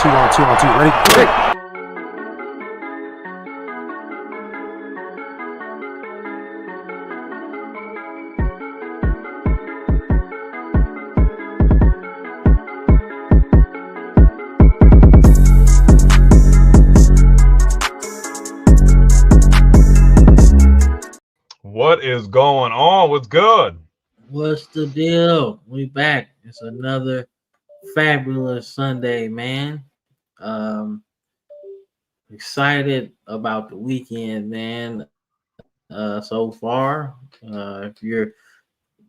On two. Ready? Hey. What is going on? What's good? What's the deal? We back. It's another fabulous Sunday, man. Excited about the weekend, man. So far, if you're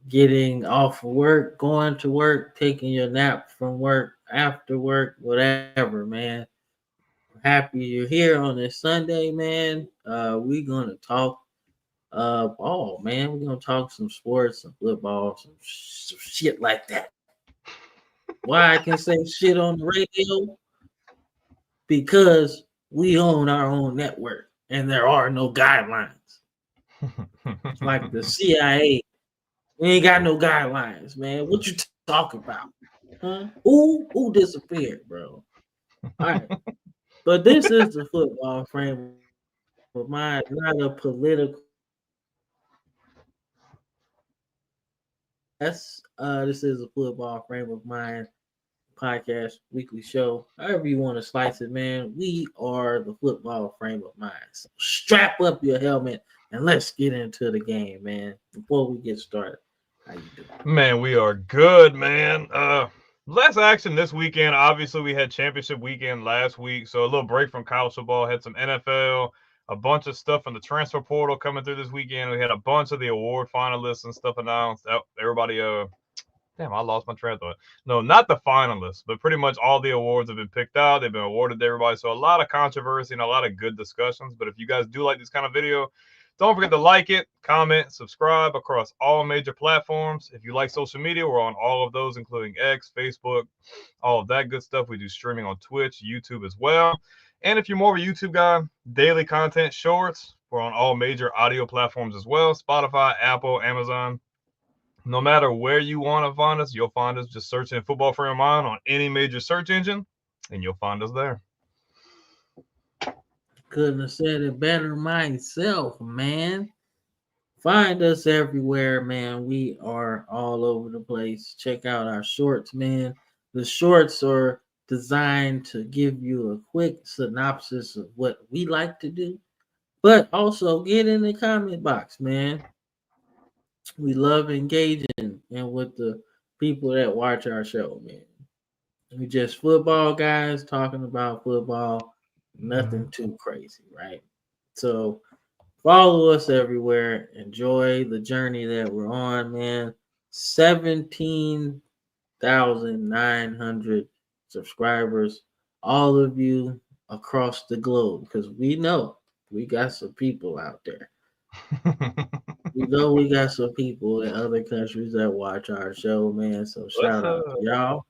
getting off work, going to work, taking your nap from work, after work, whatever, man. Happy you're here on this Sunday, man. We're gonna talk ball, man. We're gonna talk some sports, some football, some shit like that. Why I can say shit on the radio? Because we own our own network and there are no guidelines. It's like the CIA. We ain't got no guidelines, man. What you talking about? Huh? Who disappeared, bro? All right. But this is the football frame of mind, not a political This is a football frame of mind podcast, weekly show, however you want to slice it, man. We are the football frame of mind. So strap up your helmet and let's get into the game, man. Before we get started, how you doing? Man, we are good, man. Less action this weekend. Obviously, we had championship weekend last week, so a little break from college football. Had some NFL, a bunch of stuff from the transfer portal coming through this weekend. We had a bunch of the award finalists and stuff announced. Everybody, damn, I lost my train of thought. No, not the finalists, but pretty much all the awards have been picked out. They've been awarded to everybody. So a lot of controversy and a lot of good discussions. But if you guys do like this kind of video, don't forget to like it, comment, subscribe across all major platforms. If you like social media, we're on all of those, including X, Facebook, all of that good stuff. We do streaming on Twitch, YouTube as well. And if you're more of a YouTube guy, daily content shorts, we're on all major audio platforms as well. Spotify, Apple, Amazon. No matter where you want to find us, you'll find us just searching Football Frame of Mind on any major search engine, and you'll find us there. Couldn't have said it better myself, man. Find us everywhere, man. We are all over the place. Check out our shorts, man. The shorts are designed to give you a quick synopsis of what we like to do, but also get in the comment box, man. We love engaging and with the people that watch our show, man. We just football guys talking about football, nothing too crazy, right? So follow us everywhere. Enjoy the journey that we're on, man. 17,900 subscribers, all of you across the globe, because we know we got some people out there. We know we got some people in other countries that watch our show, man. So shout out to y'all.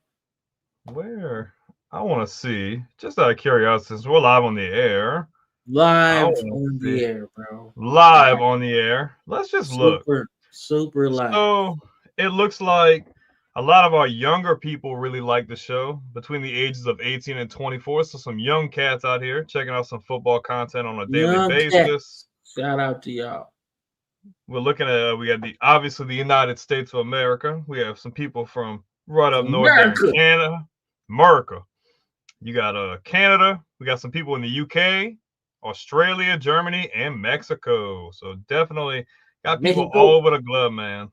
Where? I want to see, just out of curiosity, since we're live on the air. Live on the air, bro. Live on the air. Let's just look. Super live. So it looks like a lot of our younger people really like the show between the ages of 18 and 24. So some young cats out here checking out some football content on a daily basis. Cats. Shout out to y'all. We're looking at, we got obviously the United States of America. We have some people from right up north there in Canada. America. You got Canada. We got some people in the UK, Australia, Germany, and Mexico. So definitely got people all over the globe, man.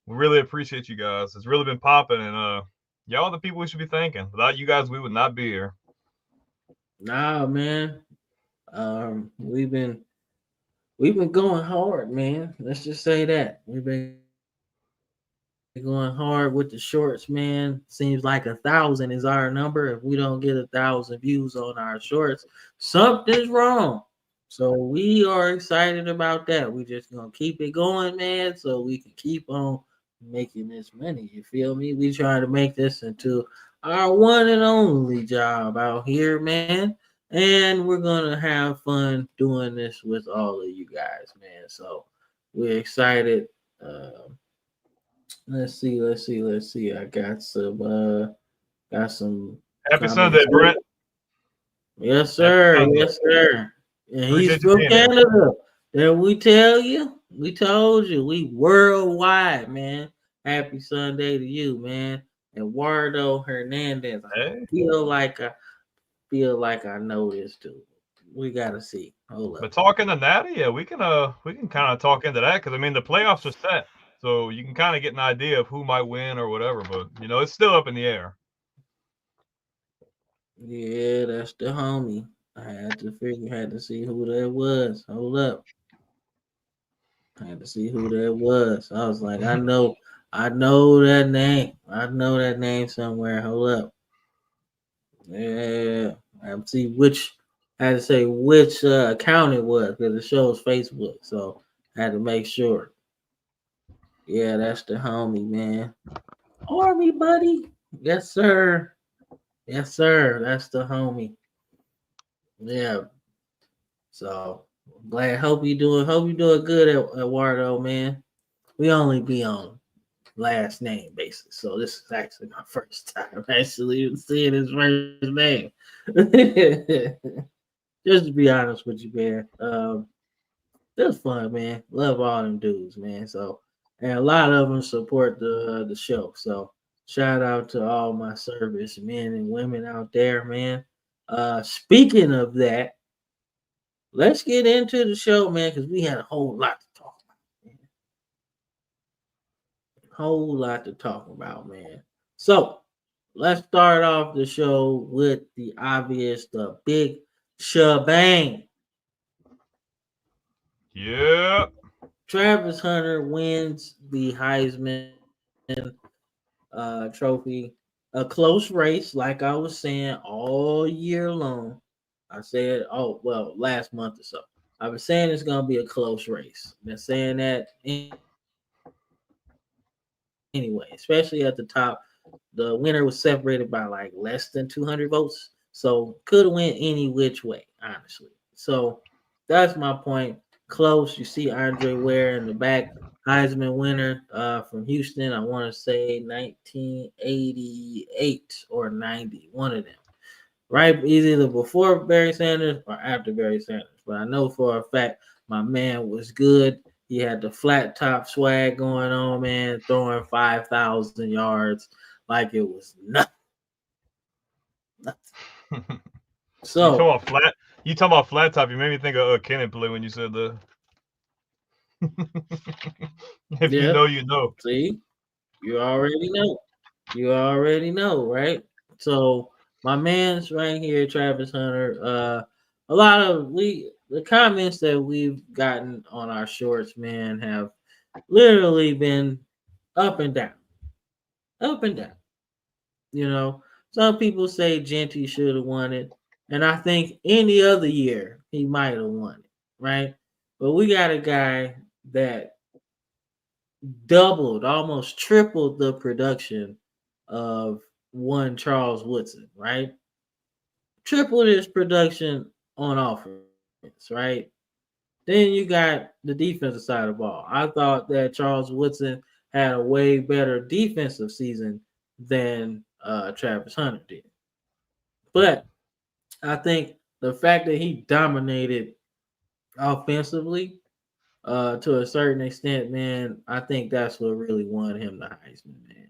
We really appreciate you guys. It's really been popping, and y'all the people we should be thanking. Without you guys, we would not be here. Nah, man. We've been going hard, man. Let's just say that. We've been going hard with the shorts, man. Seems like 1,000 is our number. If we don't get 1,000 views on our shorts, something's wrong. So we are excited about that. We just gonna keep it going, man, so we can keep on making this money. You feel me? We trying to make this into our one and only job out here, man. And we're gonna have fun doing this with all of you guys, man. So we're excited. Let's see. I got some Happy Sunday, Brent. Yes, Happy sir. Sunday. Yes, sir. And he's Appreciate you from being there. Canada. Then we told you, we worldwide, man. Happy Sunday to you, man. Eduardo Hernandez. I Hey, feel like I know this dude. We gotta see. Hold but up. talking to Natty, yeah, we can kind of talk into that because I mean the playoffs are set, so you can kind of get an idea of who might win or whatever. But it's still up in the air. Yeah, that's the homie. Had to see who that was. Hold up. I had to see who that was. I was like, I know that name. I know that name somewhere. Hold up. Yeah. I have to see I had to say which account it was because it shows Facebook. So I had to make sure. Yeah, that's the homie, man. Army buddy. Yes, sir. Yes, sir. That's the homie. Yeah. So glad. Hope you doing good at Wardo, man. We only be on last name basis, so this is actually my first time actually seeing his first name. Just to be honest with you, man. It was fun, man. Love all them dudes, man. So and a lot of them support the show. So shout out to all my service men and women out there, man. Speaking of that, let's get into the show, man, because we had a whole lot to talk about. Man. Whole lot to talk about, man. So let's start off the show with the obvious, the big shebang. Yeah. Travis Hunter wins the Heisman trophy. A close race, like I was saying all year long. I said, oh well, last month or so. I've been saying it's gonna be a close race. Been saying that anyway, especially at the top. The winner was separated by like less than 200 votes, so could have went any which way, honestly. So that's my point. Close. You see Andre Ware in the back, Heisman winner from Houston. I want to say 1988 or 90, one of them. Right, either before Barry Sanders or after Barry Sanders. But I know for a fact my man was good. He had the flat top swag going on, man, throwing 5,000 yards like it was nothing. You talking So, about flat? You talking about flat top? You made me think of Kennan play when you said the. If you yeah, know, you know. see, you already know. You already know, right? So my man's right here, Travis Hunter. A lot of the comments that we've gotten on our shorts, man, have literally been up and down, up and down. You know, some people say Genty should have won it, and I think any other year he might have won it, right? But we got a guy that doubled, almost tripled the production of one Charles Woodson, right? Tripled his production on offense, right? Then you got the defensive side of the ball. I thought that Charles Woodson had a way better defensive season than Travis Hunter did. But I think the fact that he dominated offensively to a certain extent, man, I think that's what really won him the Heisman, man.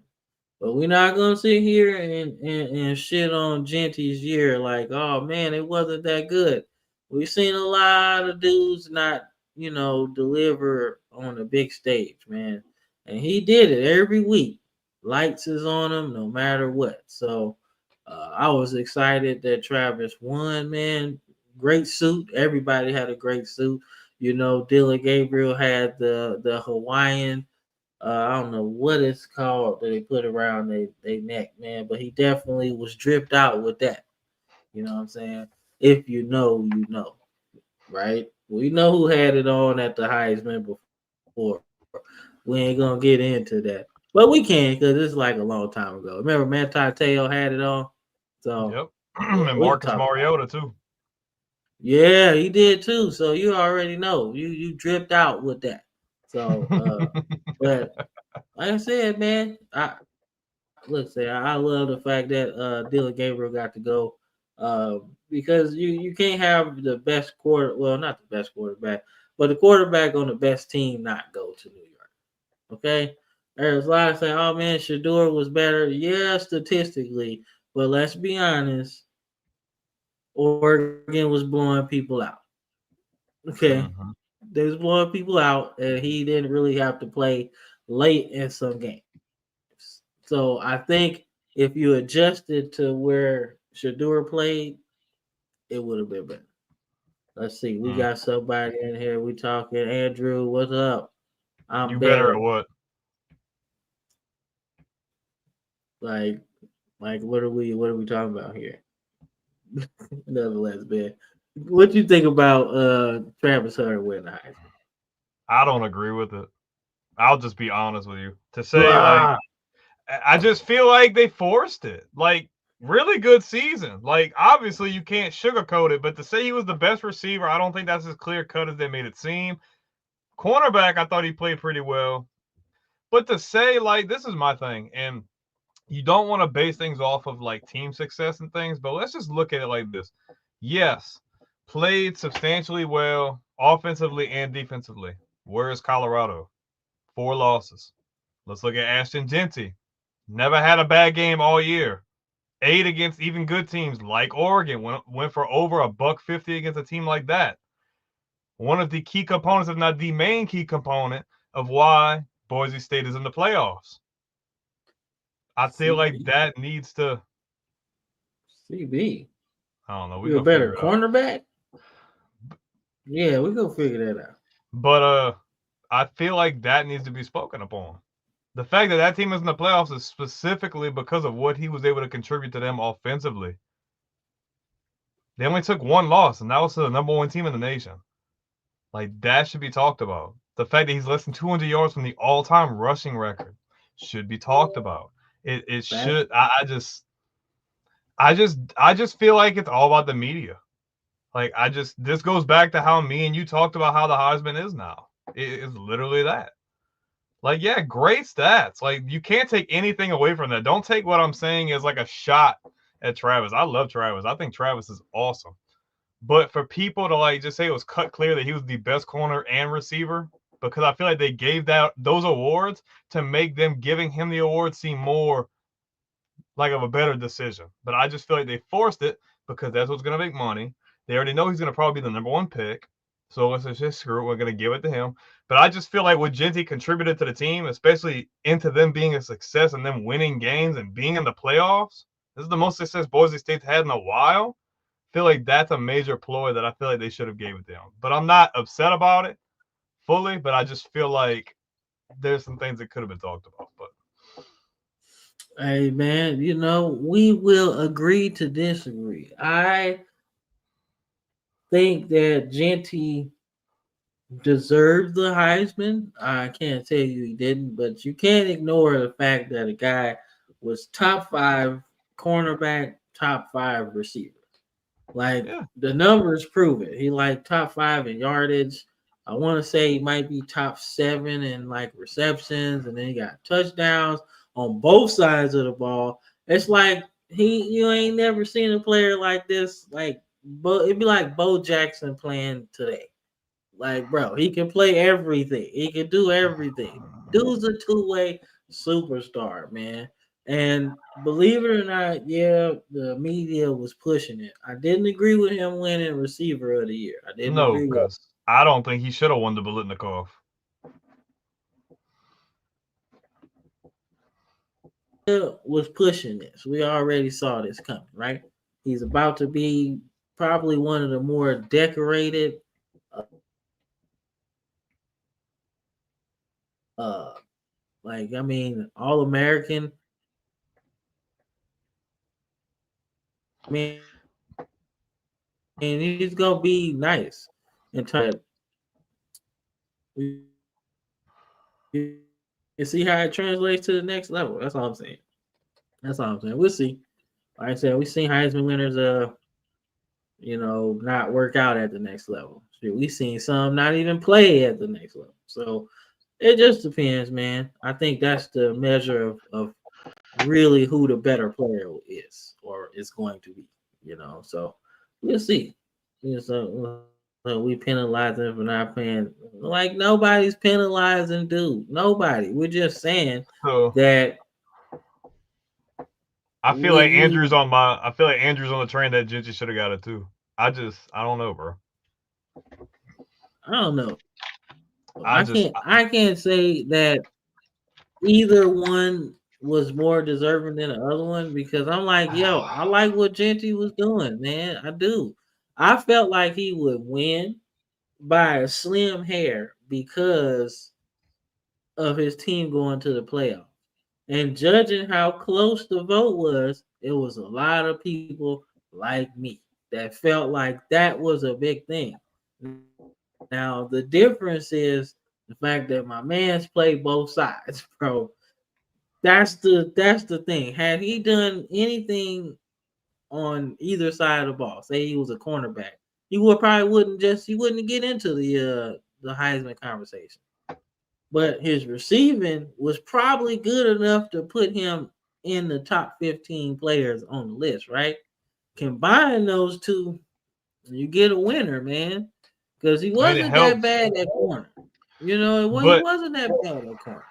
But we're not gonna sit here and shit on Genty's year like, oh man, it wasn't that good. We've seen a lot of dudes not, deliver on the big stage, man. And he did it every week. Lights is on him no matter what. So I was excited that Travis won, man. Great suit. Everybody had a great suit. Dylan Gabriel had the Hawaiian I don't know what it's called that they put around they neck, man, but he definitely was dripped out with that. You know what I'm saying? If you know, you know, right? We know who had it on at the Heisman before. We ain't gonna get into that, but we can because it's like a long time ago. Remember, Manti Te'o had it on, so Yep. yeah, And we can Marcus talk about it. Mariota too. Yeah, he did too. So you already know you dripped out with that. So, but like I said, man, I love the fact that Dylan Gabriel got to go. Because you can't have the best not the best quarterback, but the quarterback on the best team not go to New York. Okay, there's a lot of saying, "Oh man, Shador was better." Yeah, statistically, but let's be honest, Oregon was blowing people out. Okay, Mhm. they was blowing people out, and he didn't really have to play late in some games. So I think if you adjusted to where Shador played, it would have been better. Let's see. We Mm. got somebody in here. We talking. Andrew, what's up? I'm You better at better. what? Like, what are we talking about here? Nonetheless, man. What you think about Travis Hunter winning the Heisman? I don't agree with it. I'll just be honest with you. To say like Ah, I just feel like they forced it. Like really good season. Like obviously you can't sugarcoat it, but to say he was the best receiver, I don't think that's as clear cut as they made it seem. Cornerback, I thought he played pretty well. But to say like this is my thing, and you don't want to base things off of like team success and things, but let's just look at it like this. Yes, played substantially well offensively and defensively. Where is Colorado? 4 losses. Let's look at Ashton Genty. Never had a bad game all year. 8 against even good teams like Oregon. Went for over a $150 against a team like that. One of the key components, if not the main key component, of why Boise State is in the playoffs. I feel like CB, that needs to. CB. I don't know. We're You a gonna better figure it out. cornerback? Yeah, we gonna figure that out. But I feel like that needs to be spoken upon. The fact that that team is in the playoffs is specifically because of what he was able to contribute to them offensively. They only took 1 loss, and that was to the number 1 team in the nation. Like that should be talked about. The fact that he's less than 200 yards from the all-time rushing record should be talked about. It Fact. should. I just feel like it's all about the media. Like this goes back to how me and you talked about how the Heisman is now. It's literally that. Like, yeah, great stats. Like, you can't take anything away from that. Don't take what I'm saying as like a shot at Travis. I love Travis. I think Travis is awesome. But for people to like just say it was cut clear that he was the best corner and receiver, because I feel like they gave those awards to make them giving him the award seem more like of a better decision. But I just feel like they forced it because that's what's going to make money. They already know he's going to probably be the number 1 pick. So let's just screw it. We're going to give it to him. But I just feel like what Genty contributed to the team, especially into them being a success and them winning games and being in the playoffs, this is the most success Boise State's had in a while. I feel like that's a major ploy that I feel like they should have gave it to him. But I'm not upset about it fully, but I just feel like there's some things that could have been talked about. But Hey man, we will agree to disagree. I think that Genty deserved the Heisman. I can't tell you he didn't, but you can't ignore the fact that a guy was top 5 cornerback, top 5 receiver. Like yeah, the numbers prove it. He like top 5 in yardage. I want to say he might be top 7 in like receptions, and then he got touchdowns on both sides of the ball. It's like you ain't never seen a player like this. Like, it'd be like Bo Jackson playing today. Like, bro, he can play everything. He can do everything. Dude's a two-way superstar, man. And believe it or not, yeah, the media was pushing it. I didn't agree with him winning receiver of the year. I didn't no, agree with because I don't think he should have won the Bolitnikov. it. Was pushing this. We already saw this coming, right? He's about to be probably one of the more decorated like I mean, all American. I mean, he's gonna be nice in terms. You see how it translates to the next level. That's all I'm saying. That's all I'm saying. We'll see. Like I said, we've seen Heisman winners, not work out at the next level. We've seen some not even play at the next level. So it just depends, man. I think that's the measure of really who the better player is or is going to be. So we'll see. So we penalize him for not paying. Like nobody's penalizing dude. Nobody. We're just saying So that I feel when like you, Andrew's on the train that Gentry should have got it too. I don't know, bro. I don't know. I just I can't say that either one was more deserving than the other one because I'm like, yo, I like what Genty was doing, man. I do. I felt like he would win by a slim hair because of his team going to the playoff. And judging how close the vote was, it was a lot of people like me that felt like that was a big thing. Now the difference is the fact that my man's played both sides, bro. That's the thing. Had he done anything on either side of the ball, say he was a cornerback, he wouldn't get into the Heisman conversation. But his receiving was probably good enough to put him in the top 15 players on the list, right? Combine those two, you get a winner, man. Because he I mean, it wasn't that helps, bad at corner. He but wasn't that bad at corner.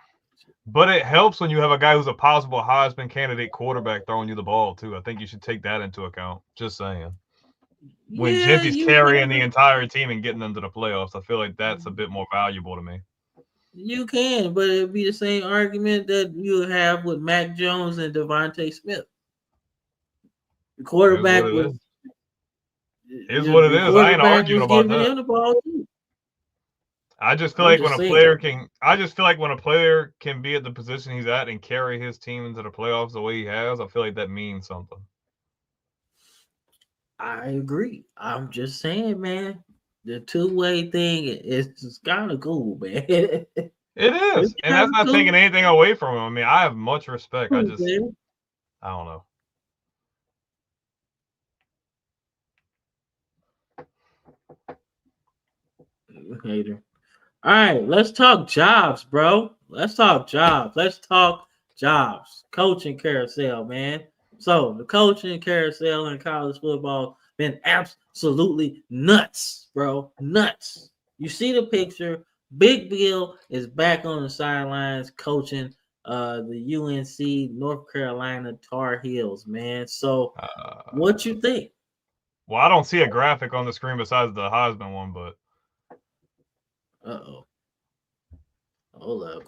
it helps when you have a guy who's a possible Heisman candidate quarterback throwing you the ball too. I think you should take that into account. Just saying. When Yeah, Genty's you carrying the can. entire team and getting them to the playoffs, I feel like that's a bit more valuable to me. You can, but it'd be the same argument that you have with Mac Jones and Devontae Smith. The Here's what quarterback it was is. Here's what it the is. I ain't quarterback arguing was about giving that. him the ball too. I just feel I'm like when just a saying. player can be at the position he's at and carry his team into the playoffs the way he has, I feel like that means something. I agree. I'm just saying, man. The two-way thing is kind of cool, man. It It's is, and kind that's of not cool, taking anything away from him. I mean, I have much respect. I man. don't know. Hater. All right, let's talk jobs, bro. Let's talk jobs. Let's talk jobs. Coaching carousel, man. So the coaching carousel in college football been absolutely nuts, bro. Nuts. You see the picture. Big Bill is back on the sidelines coaching the UNC North Carolina Tar Heels, man. So what you think? Well, I don't see a graphic on the screen besides the Heisman one, but Uh-oh. Hold up.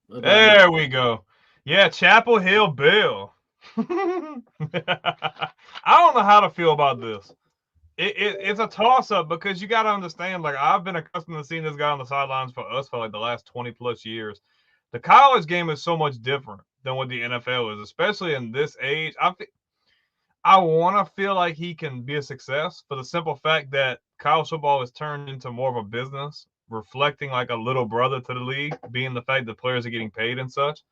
What about now? there we go. Yeah, Chapel Hill Bill. I don't know how to feel about this. It's a toss up because you got to understand. Like I've been accustomed to seeing this guy on the sidelines for like the last 20 plus years. The college game is so much different than what the NFL is, especially in this age. I want to feel like he can be a success for the simple fact that college football has turned into more of a business, reflecting like a little brother to the league, being the fact that players are getting paid and such.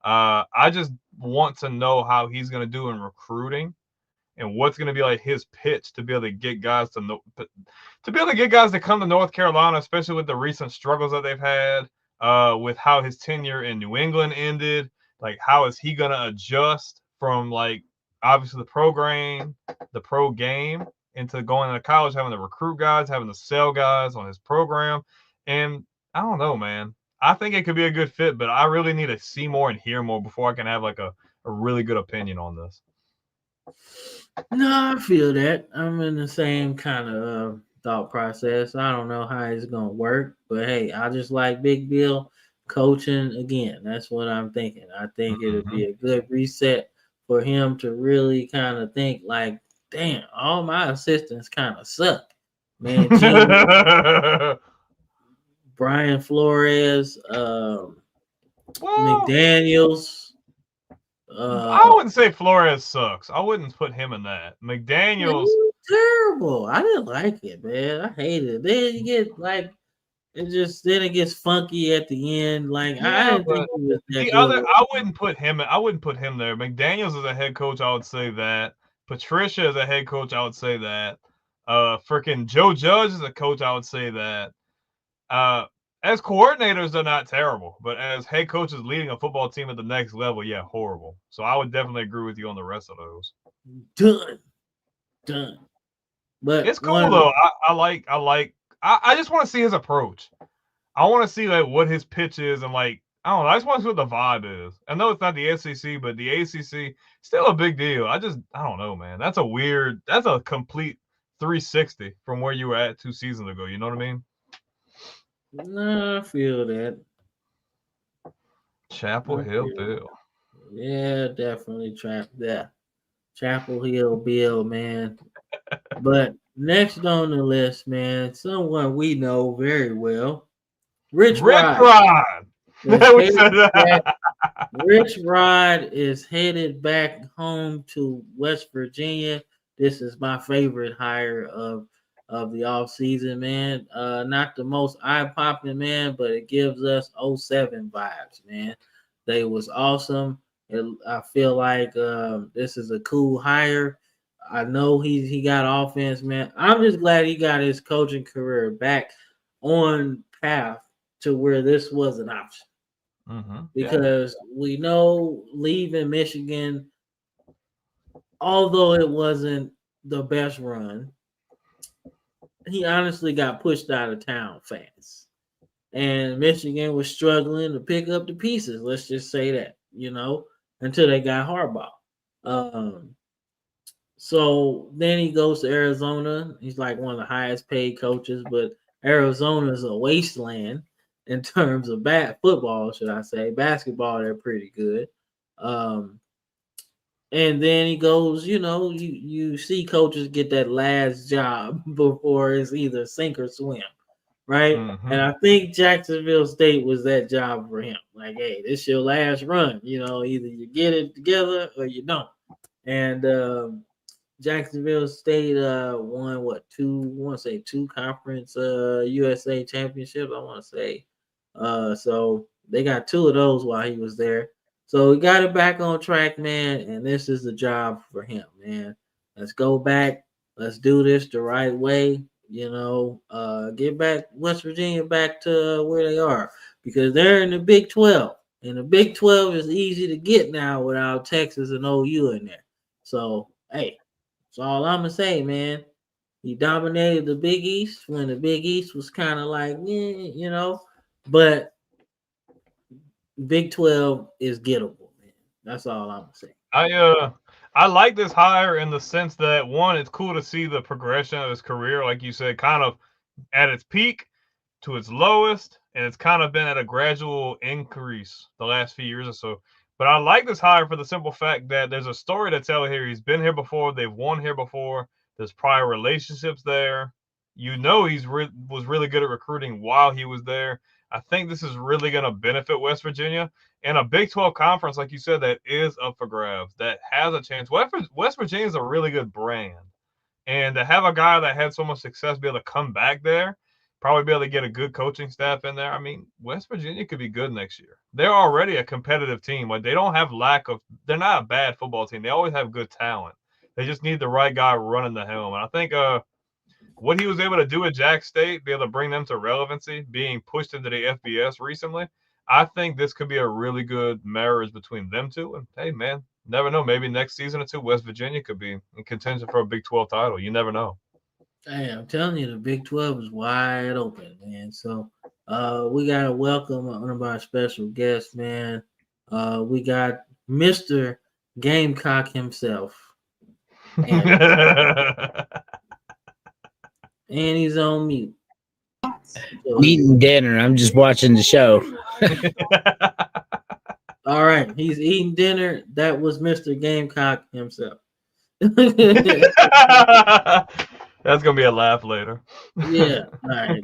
I just want to know how he's going to do in recruiting and what's going to be like his pitch to be able to get guys to come to North Carolina, especially with the recent struggles that they've had, with how his tenure in New England ended. Like, how is he going to adjust from like obviously the pro game, into going to college, having to recruit guys, having to sell guys on his program, and I don't know, man. I think it could be a good fit, but I really need to see more and hear more before I can have like a really good opinion on this. No, I feel that. I'm in the same kind of thought process. I don't know how it's gonna work, but hey, I just like Big Bill coaching again. That's what I'm thinking. I think it'll be a good reset for him to really kind of think like, damn, all my assistants kind of suck. Man, Brian Flores, Well, McDaniels. I wouldn't say Flores sucks. I wouldn't put him in that. McDaniels. Terrible. I didn't like it, man. I hated it. Then you get like then it gets funky at the end. Like I Yeah, didn't think but it was that the other, good. I wouldn't put him there. McDaniels as a head coach, I would say that. Patricia as a head coach, I would say that. Freaking Joe Judge as a coach, I would say that. as coordinators, they're not terrible, but as head coaches leading a football team at the next level, yeah, horrible. So I would definitely agree with you on the rest of those. Done. But It's cool though. I just want to see his approach. I want to see like what his pitch is and like I don't know. I just want to see what the vibe is. I know it's not the SEC, but the ACC still a big deal. I don't know, man. That's a complete 360 from where you were at 2 seasons ago. You know what I mean? no, I feel that. Chapel I Hill feel Bill. Yeah, definitely Chapel Hill Bill, man. But next on the list, man, someone we know very well, Rich Rod. Rod. We said that. Rich Rod is headed back home to West Virginia. This is my favorite hire of the off season, man. Not the most eye popping, man, but it gives us '07 vibes, man. They was awesome. I feel like this is a cool hire. I know he got offense, man. I'm just glad he got his coaching career back on path to where this was an option. Because we know leaving Michigan, although it wasn't the best run, he honestly got pushed out of town fast. And Michigan was struggling to pick up the pieces. Let's just say that, until they got Harbaugh. So then he goes to Arizona. He's like one of the highest paid coaches, but Arizona is a wasteland in terms of football, should I say. Basketball, they're pretty good. And then he goes, you see coaches get that last job before it's either sink or swim, right? And I think Jacksonville State was that job for him. Like, hey, this your last run. Either you get it together or you don't. And Jacksonville State won two conference USA championships, I want to say. So they got two of those while he was there. So he got it back on track, man, and this is the job for him, man. Let's go back. Let's do this the right way. Get back West Virginia back to where they are because they're in the Big 12. And the Big 12 is easy to get now without Texas and OU in there. So, hey, that's all I'm going to say, man. He dominated the Big East when the Big East was kind of like, but Big 12 is gettable, man. That's all I'm going to say. I like this hire in the sense that one, it's cool to see the progression of his career, like you said, kind of at its peak to its lowest, and it's kind of been at a gradual increase the last few years or so. But I like this hire for the simple fact that there's a story to tell here. He's been here before. They've won here before. There's prior relationships there. He's was really good at recruiting while he was there. I think this is really going to benefit West Virginia and a Big 12 conference, like you said, that is up for grabs, that has a chance. West Virginia is a really good brand. And to have a guy that had so much success be able to come back there, probably be able to get a good coaching staff in there. I mean, West Virginia could be good next year. They're already a competitive team. Like they don't have they're not a bad football team. They always have good talent. They just need the right guy running the helm. And I think what he was able to do at Jack State, be able to bring them to relevancy, being pushed into the FBS recently, I think this could be a really good marriage between them two. And hey, man, never know. Maybe next season or two, West Virginia could be in contention for a Big 12 title. You never know. Hey, I'm telling you, the Big 12 is wide open, man. So we got to welcome one of our special guests, man. We got Mr. Gamecock himself. And he's on mute. So eating dinner. I'm just watching the show. All right. He's eating dinner. That was Mr. Gamecock himself. That's gonna be a laugh later. Yeah, all right.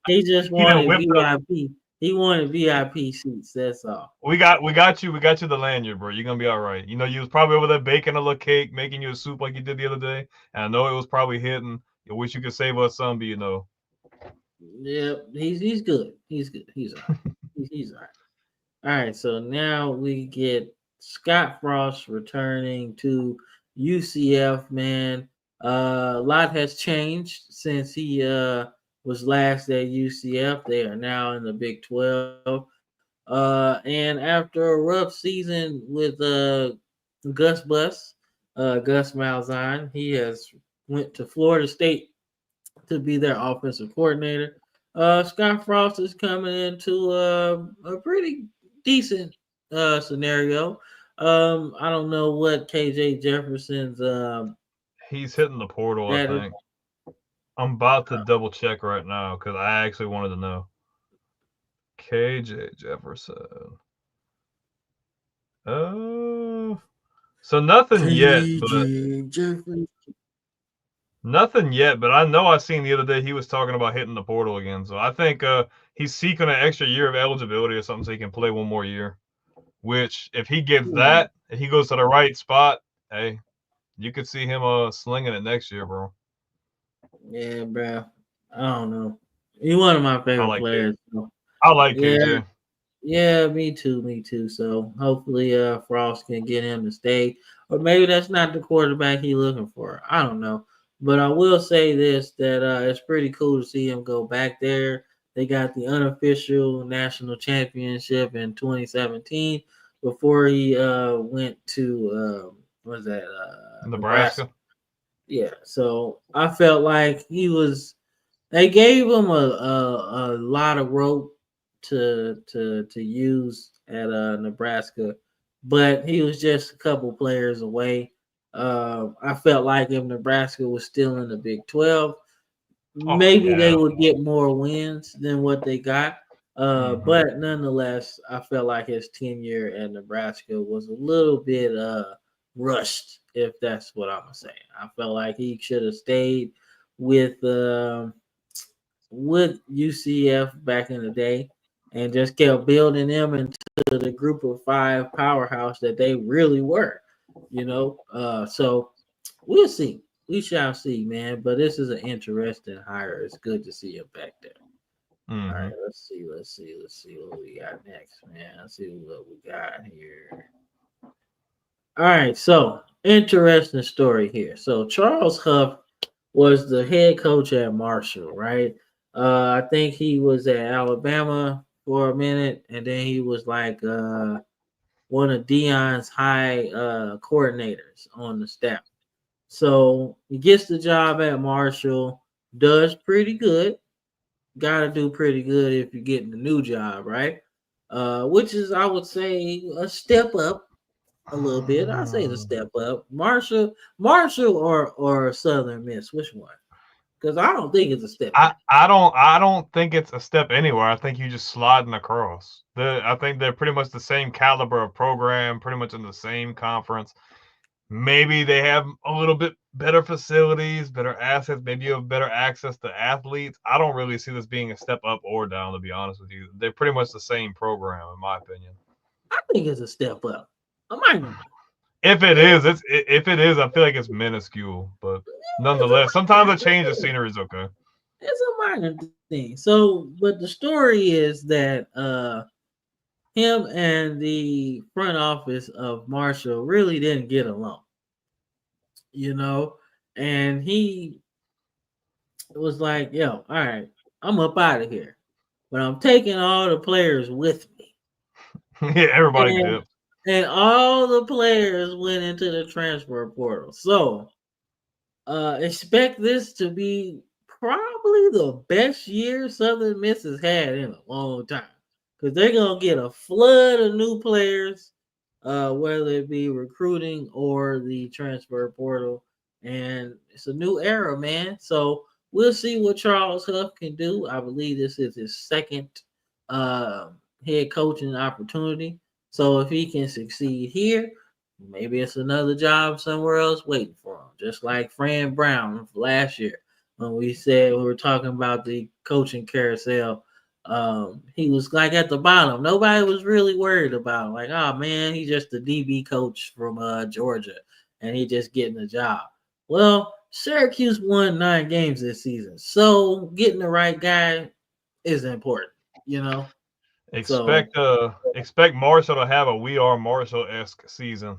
He just wanted VIP. He wanted VIP seats. That's all. We got you. We got you the lanyard, bro. You're gonna be all right. You was probably over there baking a little cake, making you a soup like you did the other day. And I know it was probably hitting. I wish you could save us some, but Yeah, he's good. He's good. He's all right. He's all right. All right. So now we get Scott Frost returning to UCF, man. A lot has changed since he was last at UCF. They are now in the Big 12. And after a rough season with Gus Gus Malzahn, he has went to Florida State to be their offensive coordinator. Scott Frost is coming into a pretty decent scenario. I don't know what KJ Jefferson's He's hitting the portal, I status. think. I'm about to double check right now because I actually wanted to know. KJ Jefferson. So nothing yet, but KJ Jefferson. nothing yet. But I know I seen the other day he was talking about hitting the portal again. So I think he's seeking an extra year of eligibility or something so he can play one more year. Which, if he gets that, if he goes to the right spot, hey, you could see him slinging it next year, bro. Yeah, bro. I don't know. He's one of my favorite players. So. I like KJ. Yeah, me too. So hopefully Frost can get him to stay. Or maybe that's not the quarterback he's looking for. I don't know. But I will say this, that it's pretty cool to see him go back there. They got the unofficial national championship in 2017 before he went to what was that? Nebraska. Yeah. So I felt like they gave him a lot of rope to use at Nebraska, but he was just a couple players away. I felt like if Nebraska was still in the Big 12, maybe they would get more wins than what they got. But nonetheless, I felt like his tenure at Nebraska was a little bit rushed, if that's what I'm saying. I felt like he should have stayed with UCF back in the day and just kept building them into the group of five powerhouse that they really were, so we'll see. We shall see, man. But this is an interesting hire. It's good to see him back there. All right, let's see what we got next, man. Let's see what we got here. All right, so interesting story here. So Charles Huff was the head coach at Marshall, right? I think he was at Alabama for a minute, and then he was like one of Deion's high coordinators on the staff. So he gets the job at Marshall, does pretty good. Got to do pretty good if you're getting the new job, right? Which is, I would say, a step up a little bit. I say the step up. Marshall or Southern Miss, which one? Because I don't think it's a step. I don't think it's a step anywhere. I think you just sliding across. I think they're pretty much the same caliber of program, pretty much in the same conference. Maybe they have a little bit better facilities, better assets, maybe you have better access to athletes. I don't really see this being a step up or down, to be honest with you. They're pretty much the same program, in my opinion. I think it's a step up. If it is, I feel like it's minuscule, but nonetheless, sometimes a change of scenery is okay. It's a minor thing. So, but the story is that him and the front office of Marshall really didn't get along, and he was like, yo, all right, I'm up out of here, but I'm taking all the players with me. Yeah, everybody did. And all the players went into the transfer portal. So expect this to be probably the best year Southern Miss has had in a long time. Because they're going to get a flood of new players, whether it be recruiting or the transfer portal. And it's a new era, man. So we'll see what Charles Huff can do. I believe this is his second head coaching opportunity. So if he can succeed here, maybe it's another job somewhere else waiting for him. Just like Fran Brown last year when we were talking about the coaching carousel. He was like at the bottom. Nobody was really worried about him. Like, oh man, he's just a DB coach from Georgia, and he just getting a job. Well, Syracuse won 9 games this season, so getting the right guy is important. Expect Marshall to have a We Are Marshall-esque season.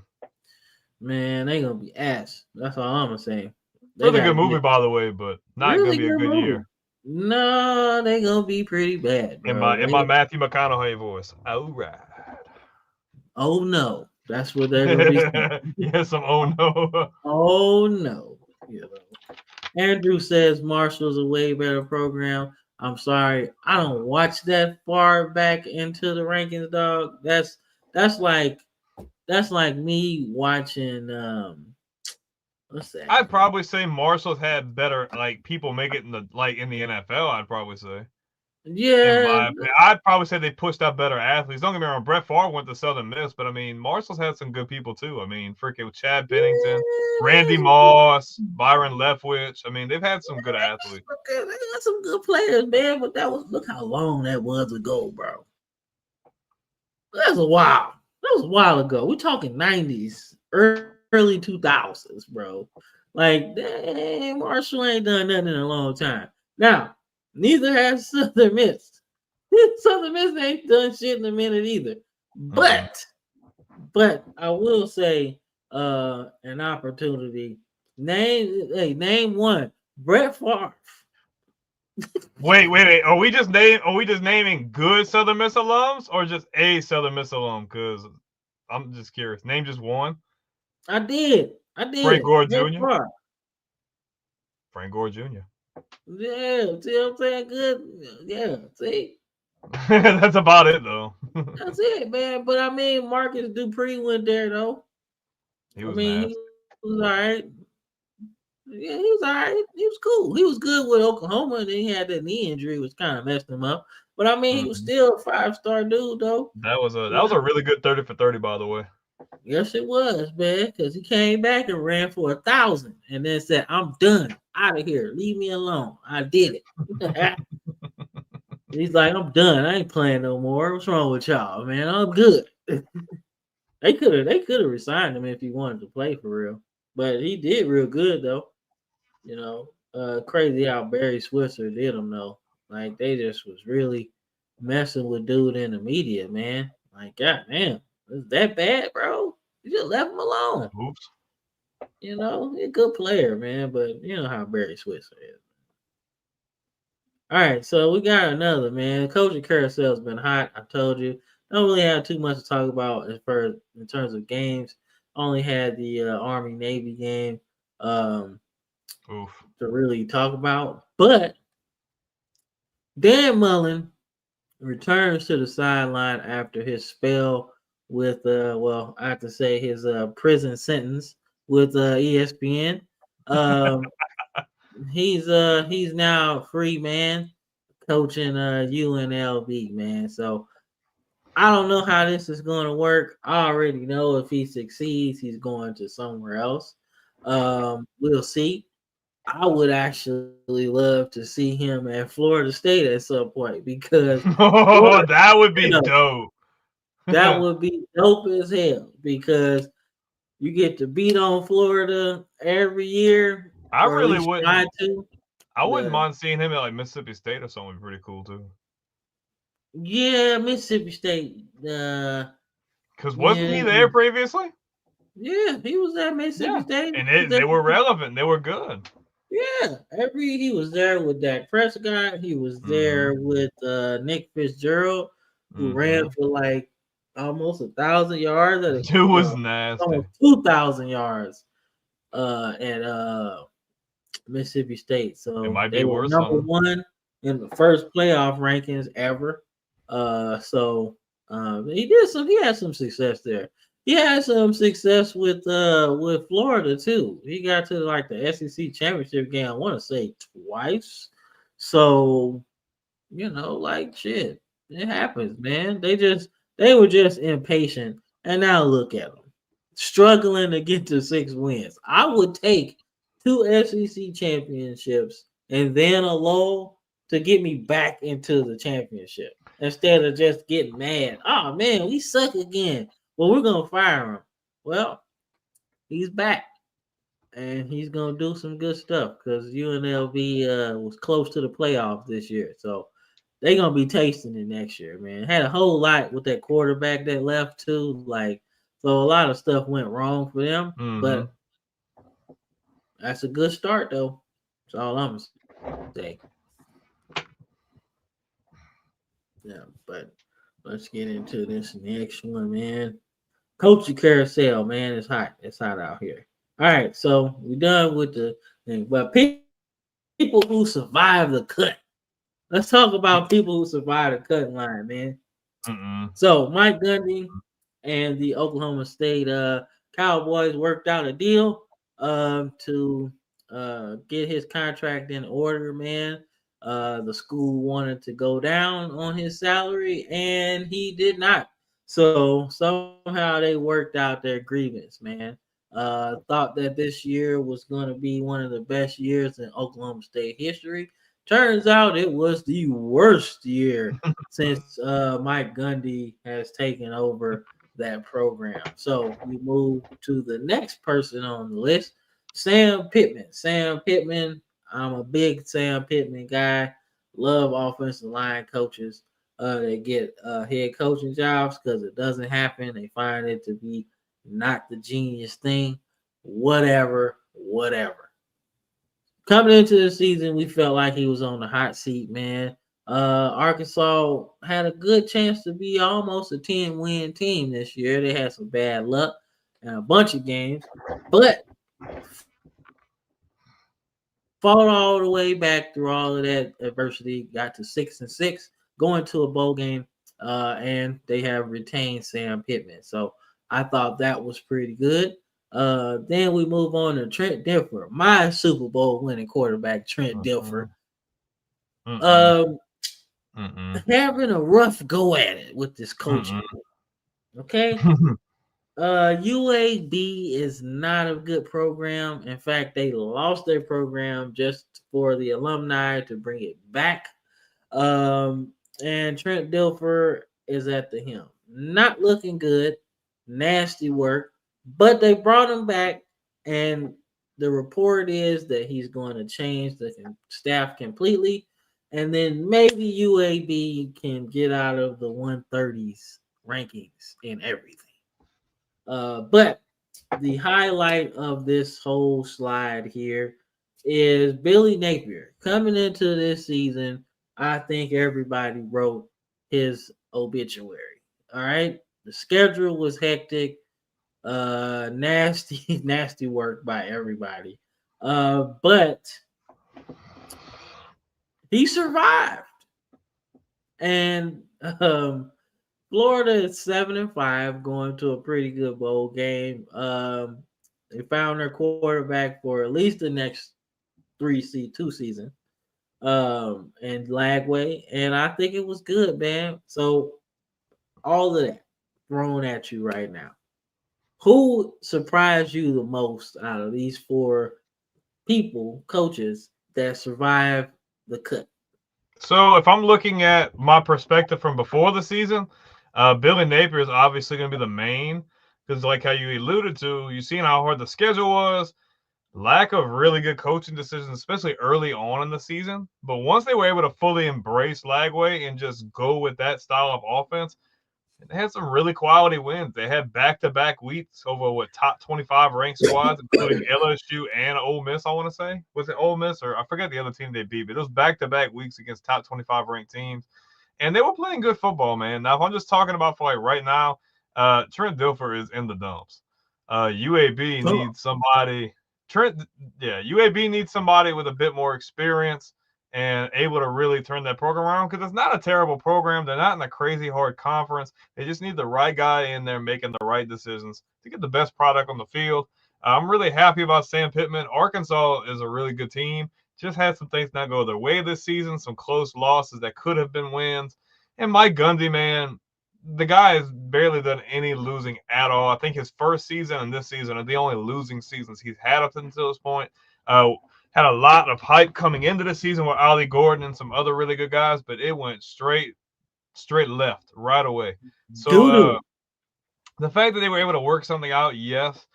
Man, they gonna be ass. That's all I'm gonna say. Really good movie, by the way, but not really gonna be a good year. No, they gonna be pretty bad, In bro. my Matthew McConaughey voice. All right. Oh no, that's what they're gonna be saying. Yeah, some oh no. Oh no, you know. Andrew says Marshall's a way better program. I'm sorry, I don't watch that far back into the rankings, dog. That's like me watching what's that I'd game? probably say Marshall's had better like people make it in the NFL. I'd probably say. In Yeah, my opinion, I'd probably say they pushed out better athletes. Don't get me wrong, Brett Favre went to Southern Miss, but I mean, Marshall's had some good people too. I mean, freaking Chad Bennington, Randy Moss, Byron Leftwich. I mean, they've had some good athletes. they got some good players, man. But look how long that was ago, bro. That's a while. That was a while ago. We're talking 90s, early 2000s, bro. Like, dang, Marshall ain't done nothing in a long time. Now, neither has Southern Miss. Southern Miss ain't done shit in a minute either. But I will say an opportunity. Name one. Brett Favre. Wait. Are we just naming good Southern Miss alums or just a Southern Miss alum? Because I'm just curious. Name just one. I did. Frank Gore Brett Jr. Favre. Frank Gore Jr. Yeah, see what I'm saying? Good. Yeah, see? That's about it though. That's it, man. But I mean, Marcus Dupree went there though. He I was mean, nasty. he was all right. Yeah, he was all right. He was cool. He was good with Oklahoma, and then he had that knee injury, which kind of messed him up. But I mean, he was still a 5-star dude, though. That was a really good 30 for 30, by the way. Yes, it was, man. Because he came back and ran for 1,000, and then said, "I'm done, out of here. Leave me alone. I did it." He's like, "I'm done. I ain't playing no more. What's wrong with y'all, man? I'm good." They could have resigned him if he wanted to play for real. But he did real good though. You know, crazy how Barry Switzer did him though. Like they just was really messing with dude in the media, man. Like, god damn, is that bad, bro? You just left him alone. Oops. You know, he's a good player, man, but you know how Barry Switzer is. All right, so we got another man. Coaching carousel's been hot. I told you. Don't really have too much to talk about in terms of games. Only had the Army Navy game Oof. to really talk about. But Dan Mullen returns to the sideline after his spell with well, I have to say his prison sentence with ESPN. He's now a free man coaching UNLV, man. So I don't know how this is going to work. I already know if he succeeds, he's going to somewhere else. We'll see. I would actually love to see him at Florida State at some point because Oh, Florida, that would be you know, dope. that would be dope as hell because you get to beat on Florida every year, I or at really least try wouldn't. to. I wouldn't mind seeing him at like Mississippi State or something. Pretty cool too. Yeah, Mississippi State. Because wasn't Yeah, he there previously? yeah, he was at Mississippi Yeah, State. and they were relevant. They were good. Yeah, he was there with Dak Prescott. He was there with Nick Fitzgerald, who ran for like almost 1,000 yards. Dude was nasty. Almost 2,000 yards at Mississippi State. It So might be they were worth number something. one in the first playoff rankings ever. He had some success there. He had some success with Florida too. He got to like the SEC championship game, I want to say twice. So, you know, like shit. It happens, man. They were just impatient. And now look at them. Struggling to get to 6 wins. I would take 2 SEC championships and then a lull to get me back into the championship instead of just getting mad. Oh man, we suck again. Well, we're gonna fire him. Well, he's back and he's gonna do some good stuff because UNLV was close to the playoffs this year, so they're gonna be tasting it next year. Man, had a whole lot with that quarterback that left too. Like, so a lot of stuff went wrong for them, but that's a good start though. That's all I'm gonna say. Yeah, but let's get into this next one, man. Coaching carousel, man. It's hot. It's hot out here. All right, so we done with the thing. But people who survive the cut. Let's talk about people who survive the cut line, man. Mm-mm. So Mike Gundy and the Oklahoma State Cowboys worked out a deal to get his contract in order, man. The school wanted to go down on his salary, and he did not. So somehow they worked out their grievance, man. Thought that this year was going to be one of the best years in Oklahoma State history. Turns out it was the worst year since Mike Gundy has taken over that program. So we move to the next person on the list, Sam Pittman. Sam Pittman, I'm a big Sam Pittman guy. Love offensive line coaches that get head coaching jobs because it doesn't happen. They find it to be not the genius thing. Whatever. Coming into the season, we felt like he was on the hot seat, man. Arkansas had a good chance to be almost a 10-win team this year. They had some bad luck in a bunch of games, but fought all the way back through all of that adversity, got to 6-6, going to a bowl game, and they have retained Sam Pittman. So I thought that was pretty good. Then we move on to Trent Dilfer, my Super Bowl winning quarterback, Trent Dilfer. Having a rough go at it with this coaching. Okay. UAB is not a good program. In fact, they lost their program just for the alumni to bring it back. And Trent Dilfer is at the helm. Not looking good. Nasty work. But they brought him back, and the report is that he's going to change the staff completely. And then maybe UAB can get out of the 130s rankings and everything. But the highlight of this whole slide here is Billy Napier. Coming into this season, I think everybody wrote his obituary. All right. The schedule was hectic. Nasty work by everybody. But he survived. And Florida is 7-5, going to a pretty good bowl game. They found their quarterback for at least the next 2 seasons. And Lagway, and I think it was good, man. So all of that thrown at you right now. Who surprised you the most out of these 4 people, coaches that survived the cut? So if I'm looking at my perspective from before the season, Billy Napier is obviously going to be the main, because like how you alluded to, you seen how hard the schedule was, lack of really good coaching decisions, especially early on in the season. But once they were able to fully embrace Lagway and just go with that style of offense, they had some really quality wins. They had back-to-back weeks over top 25 ranked squads, including LSU and Ole Miss, I want to say. Was it Ole Miss, or I forget the other team they beat, but it was back-to-back weeks against top 25 ranked teams. And they were playing good football, man. Now, if I'm just talking about for like right now, Trent Dilfer is in the dumps. UAB needs somebody. UAB needs somebody with a bit more experience and able to really turn that program around, because it's not a terrible program. They're not in a crazy hard conference. They just need the right guy in there making the right decisions to get the best product on the field. I'm really happy about Sam Pittman. Arkansas is a really good team. Just had some things not go their way this season, some close losses that could have been wins. And Mike Gundy, man, the guy has barely done any losing at all. I think his first season and this season are the only losing seasons he's had up until this point. Had a lot of hype coming into the season with Ollie Gordon and some other really good guys, but it went straight left right away. So the fact that they were able to work something out, yes.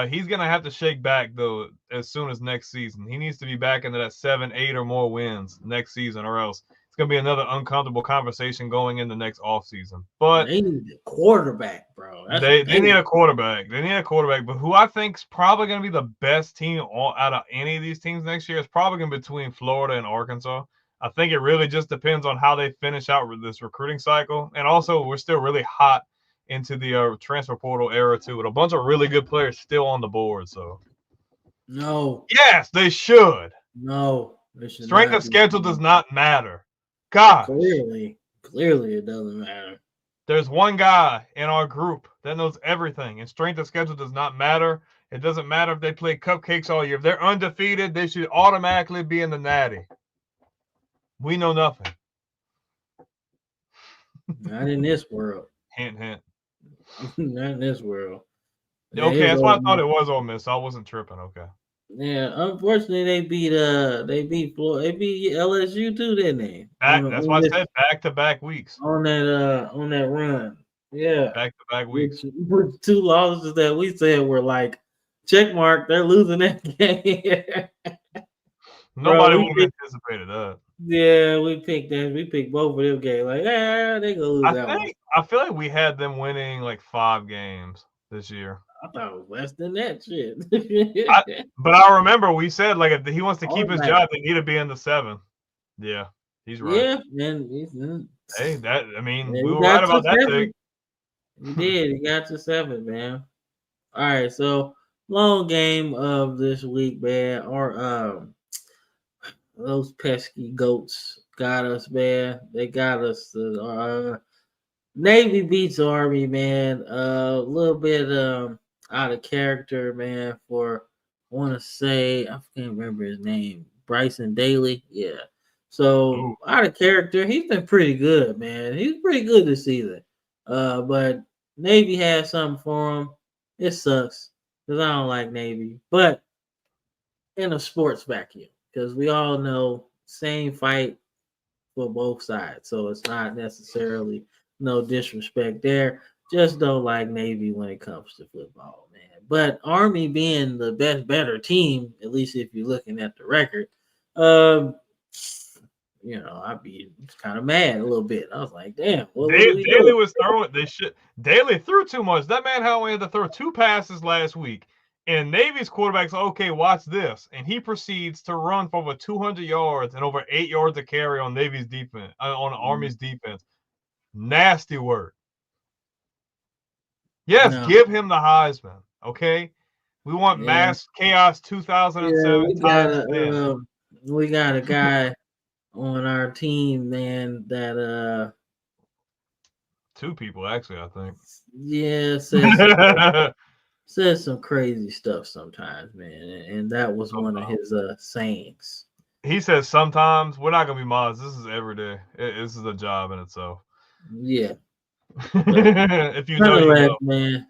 He's going to have to shake back, though, as soon as next season. He needs to be back into that 7, 8 or more wins next season, or else it's going to be another uncomfortable conversation going into next offseason. But they need a quarterback, bro. They need a quarterback. They need a quarterback. But who I think is probably going to be the best team out of any of these teams next year is probably going to be between Florida and Arkansas. I think it really just depends on how they finish out with this recruiting cycle. And also, we're still really hot into the transfer portal era, too, with a bunch of really good players still on the board. So, No. yes, they should. No. They should Strength not of be. schedule does not matter. Gosh. Clearly it doesn't matter. There's one guy in our group that knows everything, and strength of schedule does not matter. It doesn't matter if they play cupcakes all year. If they're undefeated, they should automatically be in the Natty. We know nothing. Not in this world. Hint, hint. Not in this world. Okay, that's why I thought it was Ole Miss. I wasn't tripping. Okay. Yeah, unfortunately they beat LSU too, didn't they? That's why I said back-to-back weeks. On that run. Yeah. Back-to-back weeks. With 2 losses that we said were like check mark, they're losing that game. Nobody would have anticipated that. Yeah, we picked that. We picked both of them games. Like, they gonna lose that one. I feel like we had them winning like 5 games this year. I thought it was less than that shit. But I remember we said like if he wants to keep his job, they need to be in the 7. Yeah, he's right. Yeah, man. Hey, we we were right about that thing. We did. He got to 7, man. All right, so long game of this week, man. Or those pesky goats got us, man. They got us. Navy beats Army, man. A little bit out of character, man. I want to say I can't remember his name. Bryson Daly, yeah. So out of character, he's been pretty good, man. He's pretty good this season. But Navy has something for him. It sucks because I don't like Navy, but in a sports vacuum, because we all know same fight for both sides, so it's not necessarily no disrespect there. Just don't like Navy when it comes to football, man. But Army being the better team, at least if you're looking at the record, I'd be kind of mad a little bit. I was like, damn. Daly was throwing. Daly threw too much. That man only had to throw 2 passes last week. And Navy's quarterback's okay, watch this. And he proceeds to run for over 200 yards and over 8 yards of carry on Navy's defense, on Army's defense. Nasty work. Yes, give him the Heisman, okay? We want mass chaos 2007. We got a guy on our team, man, that 2 people actually, I think. Yeah, says some crazy stuff sometimes, man, and that was one of his sayings. He says sometimes we're not gonna be mods. This is every day. This is a job in itself. Yeah. If you know, you know. Man.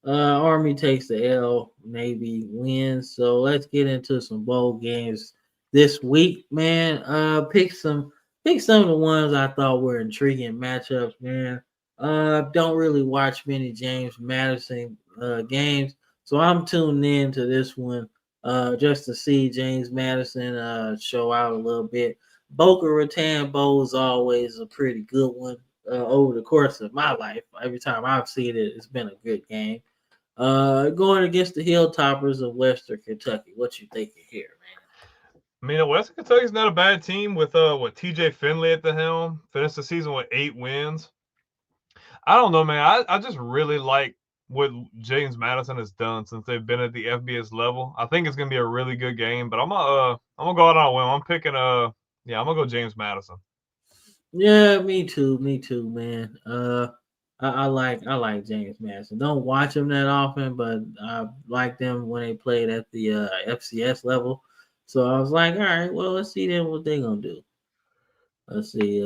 Army takes the L, Navy wins. So let's get into some bowl games this week, man. Pick some of the ones I thought were intriguing matchups, man. Don't really watch many James Madison games, so I'm tuned in to this one just to see James Madison show out a little bit. Boca Raton Bowl is always a pretty good one over the course of my life. Every time I've seen it, it's been a good game. Going against the Hilltoppers of Western Kentucky. What you thinking here, man? I mean, Western Kentucky's not a bad team with TJ Finley at the helm. Finished the season with 8 wins. I don't know, man. I just really like what James Madison has done since they've been at the FBS level. I think it's gonna be a really good game. But I'm gonna go out on a whim. I'm picking I'm gonna go James Madison. Yeah, me too, man. I like James Madison. Don't watch them that often, but I like them when they played at the FCS level. So I was like, all right, well, let's see then what they're gonna do. Let's see.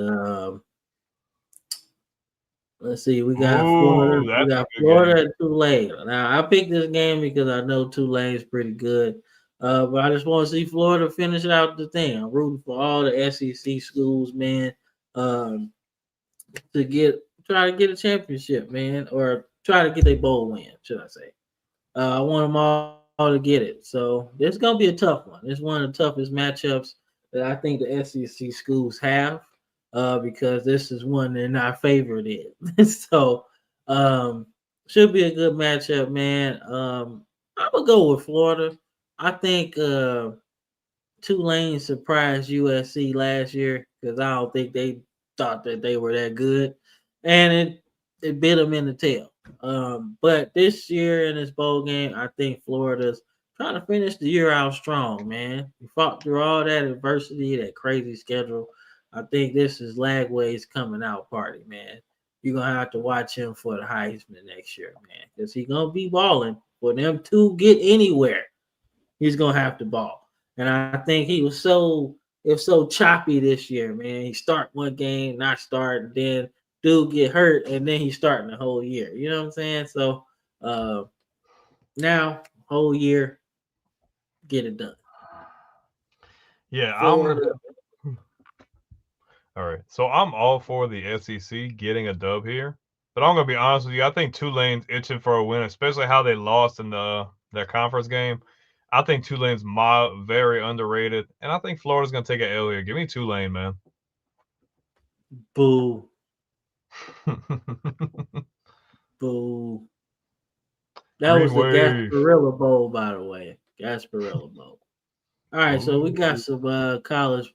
We got Florida. We got Florida and Tulane. Now I picked this game because I know Tulane's pretty good. But I just want to see Florida finish out the thing. I'm rooting for all the SEC schools, man, to try to get a championship, man, or try to get a bowl win, should I say. I want them all to get it. So this is going to be a tough one. It's one of the toughest matchups that I think the SEC schools have because this is one they're not favored in. So should be a good matchup, man. I'm going to go with Florida. I think Tulane surprised USC last year because I don't think they thought that they were that good, and it bit them in the tail. But this year in this bowl game, I think Florida's trying to finish the year out strong, man. We fought through all that adversity, that crazy schedule. I think this is Lagway's coming out party, man. You're gonna have to watch him for the Heisman next year, man, because he's gonna be balling. For them to get anywhere, he's gonna have to ball. And I think it was so choppy this year, man. He start one game, not start, then dude get hurt, and then he's starting the whole year. You know what I'm saying? So now whole year, get it done. Yeah, Florida. All right. So I'm all for the SEC getting a dub here. But I'm gonna be honest with you, I think Tulane's itching for a win, especially how they lost in their conference game. I think Tulane's very underrated, and I think Florida's gonna take an L here. Give me Tulane, man. Boo. Boo. That Green was the wave. Gasparilla Bowl, by the way. Gasparilla Bowl. All right, so we got some college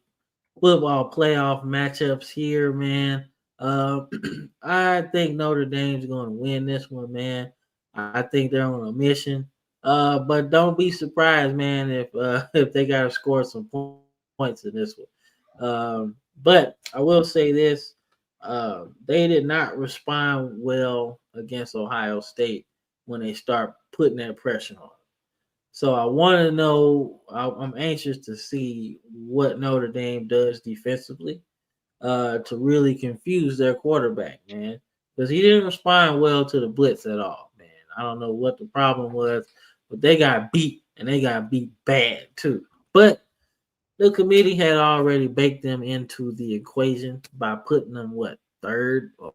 football playoff matchups here, man. I think Notre Dame's going to win this one, man. I think they're on a mission. But don't be surprised, man, if they got to score some points in this one. But I will say this: they did not respond well against Ohio State when they start putting that pressure on. So I want to know. I'm anxious to see what Notre Dame does defensively to really confuse their quarterback, man, because he didn't respond well to the blitz at all, man. I don't know what the problem was, but they got beat, and they got beat bad too. But the committee had already baked them into the equation by putting them third or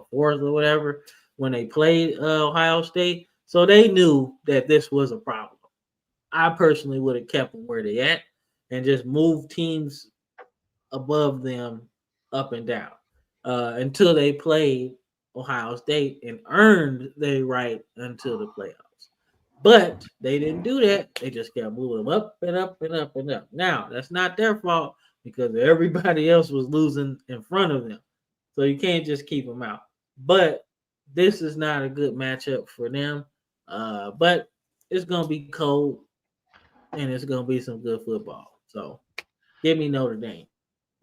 fourth or whatever when they played Ohio State. So they knew that this was a problem. I personally would have kept them where they at and just moved teams above them up and down until they played Ohio State and earned their right until the playoffs. But they didn't do that. They just kept moving them up and up and up and up. Now, that's not their fault because everybody else was losing in front of them. So you can't just keep them out. But this is not a good matchup for them. But it's going to be cold and it's going to be some good football. So give me Notre Dame.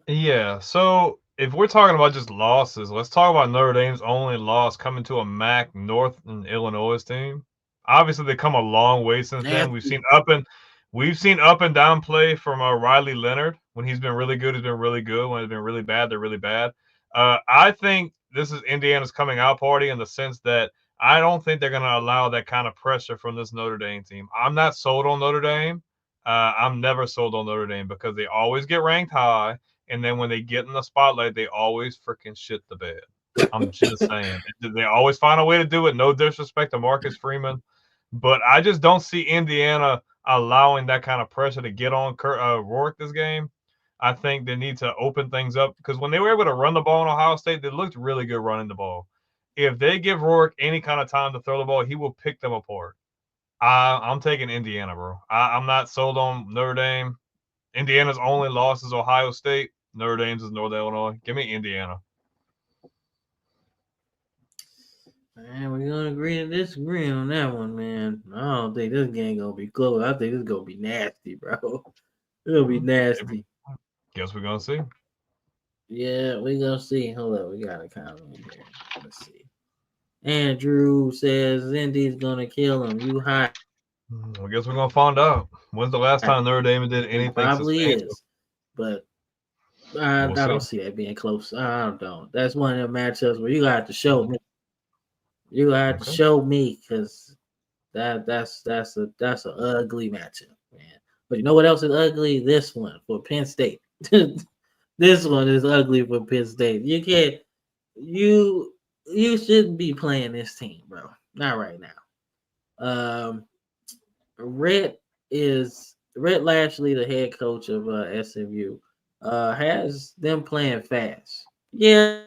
Yeah, so if we're talking about just losses, let's talk about Notre Dame's only loss coming to a MAC North and Illinois team. Obviously, they come a long way since then. We've seen up and down play from Riley Leonard. When he's been really good, he's been really good. When he's been really bad, they're really bad. I think this is Indiana's coming out party in the sense that I don't think they're going to allow that kind of pressure from this Notre Dame team. I'm not sold on Notre Dame. I'm never sold on Notre Dame because they always get ranked high. And then when they get in the spotlight, they always freaking shit the bed. I'm just saying. They always find a way to do it. No disrespect to Marcus Freeman. But I just don't see Indiana allowing that kind of pressure to get on Rourke this game. I think they need to open things up because when they were able to run the ball in Ohio State, they looked really good running the ball. If they give Rourke any kind of time to throw the ball, he will pick them apart. I'm taking Indiana, bro. I'm not sold on Notre Dame. Indiana's only loss is Ohio State. Notre Dame's is North Illinois. Give me Indiana. Man, we're gonna agree to disagree on that one, man. I don't think this game gonna be close. I think it's gonna be nasty, bro. It's gonna be nasty. Guess we're gonna see. Yeah, we gonna see. Hold up, we got a comment here. Let's see. Andrew says Indy's gonna kill him. You hot. I guess we're gonna find out. When's the last time Notre Dame did It anything probably substantial? is, but I We'll don't see. see that being close. I don't. That's one of the matchups where you got to show me. You have to show me because that's an ugly matchup, man. But you know what else is ugly? This one for Penn State. This one is ugly for Penn State. You can't you shouldn't be playing this team, bro. Not right now. Rhett Lashley, the head coach of SMU, has them playing fast. Yeah.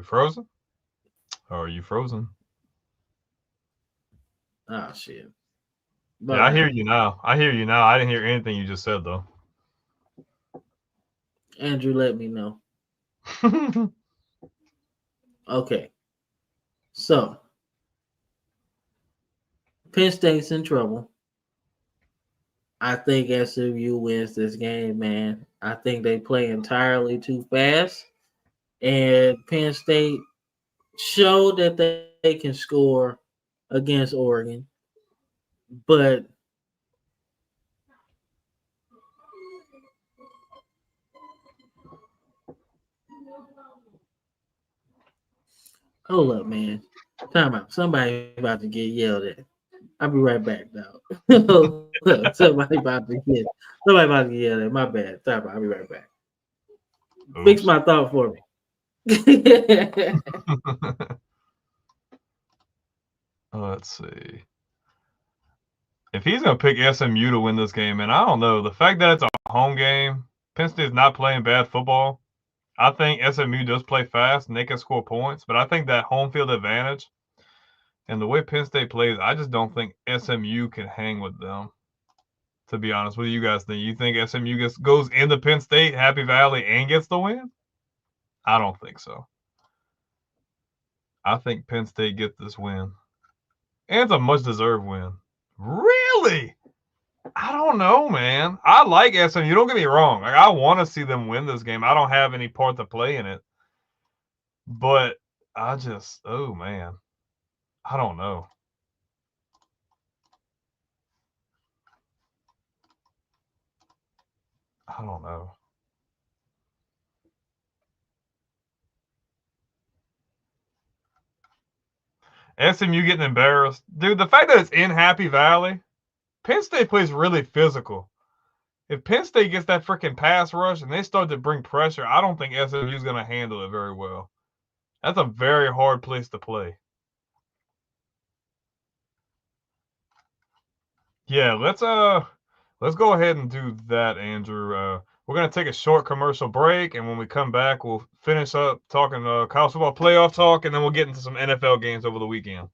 frozen? Or are you frozen? Oh shit. Yeah, I hear you now. I didn't hear anything you just said though. Andrew, let me know. Okay. So Penn State's in trouble. I think SMU wins this game, man. I think they play entirely too fast. And Penn State showed that they can score against Oregon. But hold up, man. Time out. Somebody about to get yelled at. I'll be right back, dog. somebody about to get yelled at. My bad. Time out. I'll be right back. Oops. Fix my thought for me. Let's see. If he's gonna pick SMU to win this game, and I don't know, the fact that it's a home game, Penn State's not playing bad football. I think SMU does play fast and they can score points, but I think that home field advantage and the way Penn State plays, I just don't think SMU can hang with them. To be honest, what do you guys think? You think SMU goes into Penn State, Happy Valley, and gets the win? I don't think so. I think Penn State gets this win. And it's a much-deserved win. Really? I don't know, man. I like SMU. Don't get me wrong. Like, I want to see them win this game. I don't have any part to play in it. But oh, man. I don't know. I don't know. SMU getting embarrassed. Dude, the fact that it's in Happy Valley, Penn State plays really physical. If Penn State gets that freaking pass rush and they start to bring pressure, I don't think SMU is going to handle it very well. That's a very hard place to play. Yeah, let's go ahead and do that, Andrew. We're going to take a short commercial break, and when we come back, we'll finish up talking college football playoff talk, and then we'll get into some NFL games over the weekend.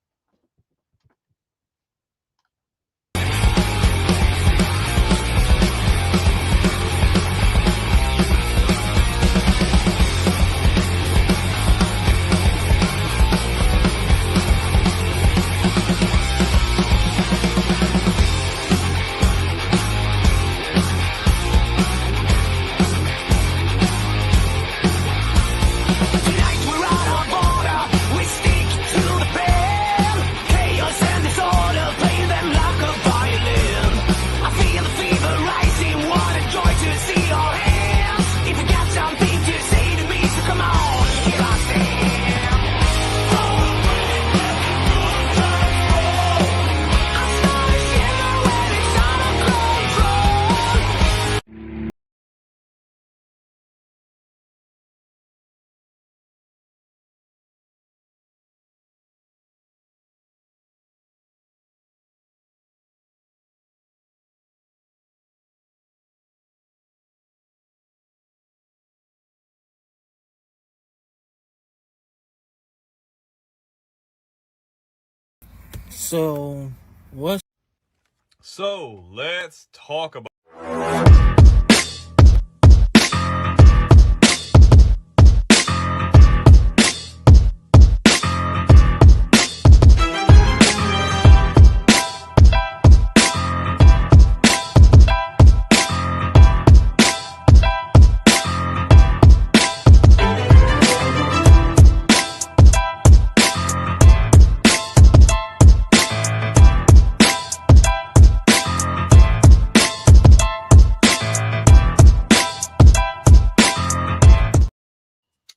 So let's talk about.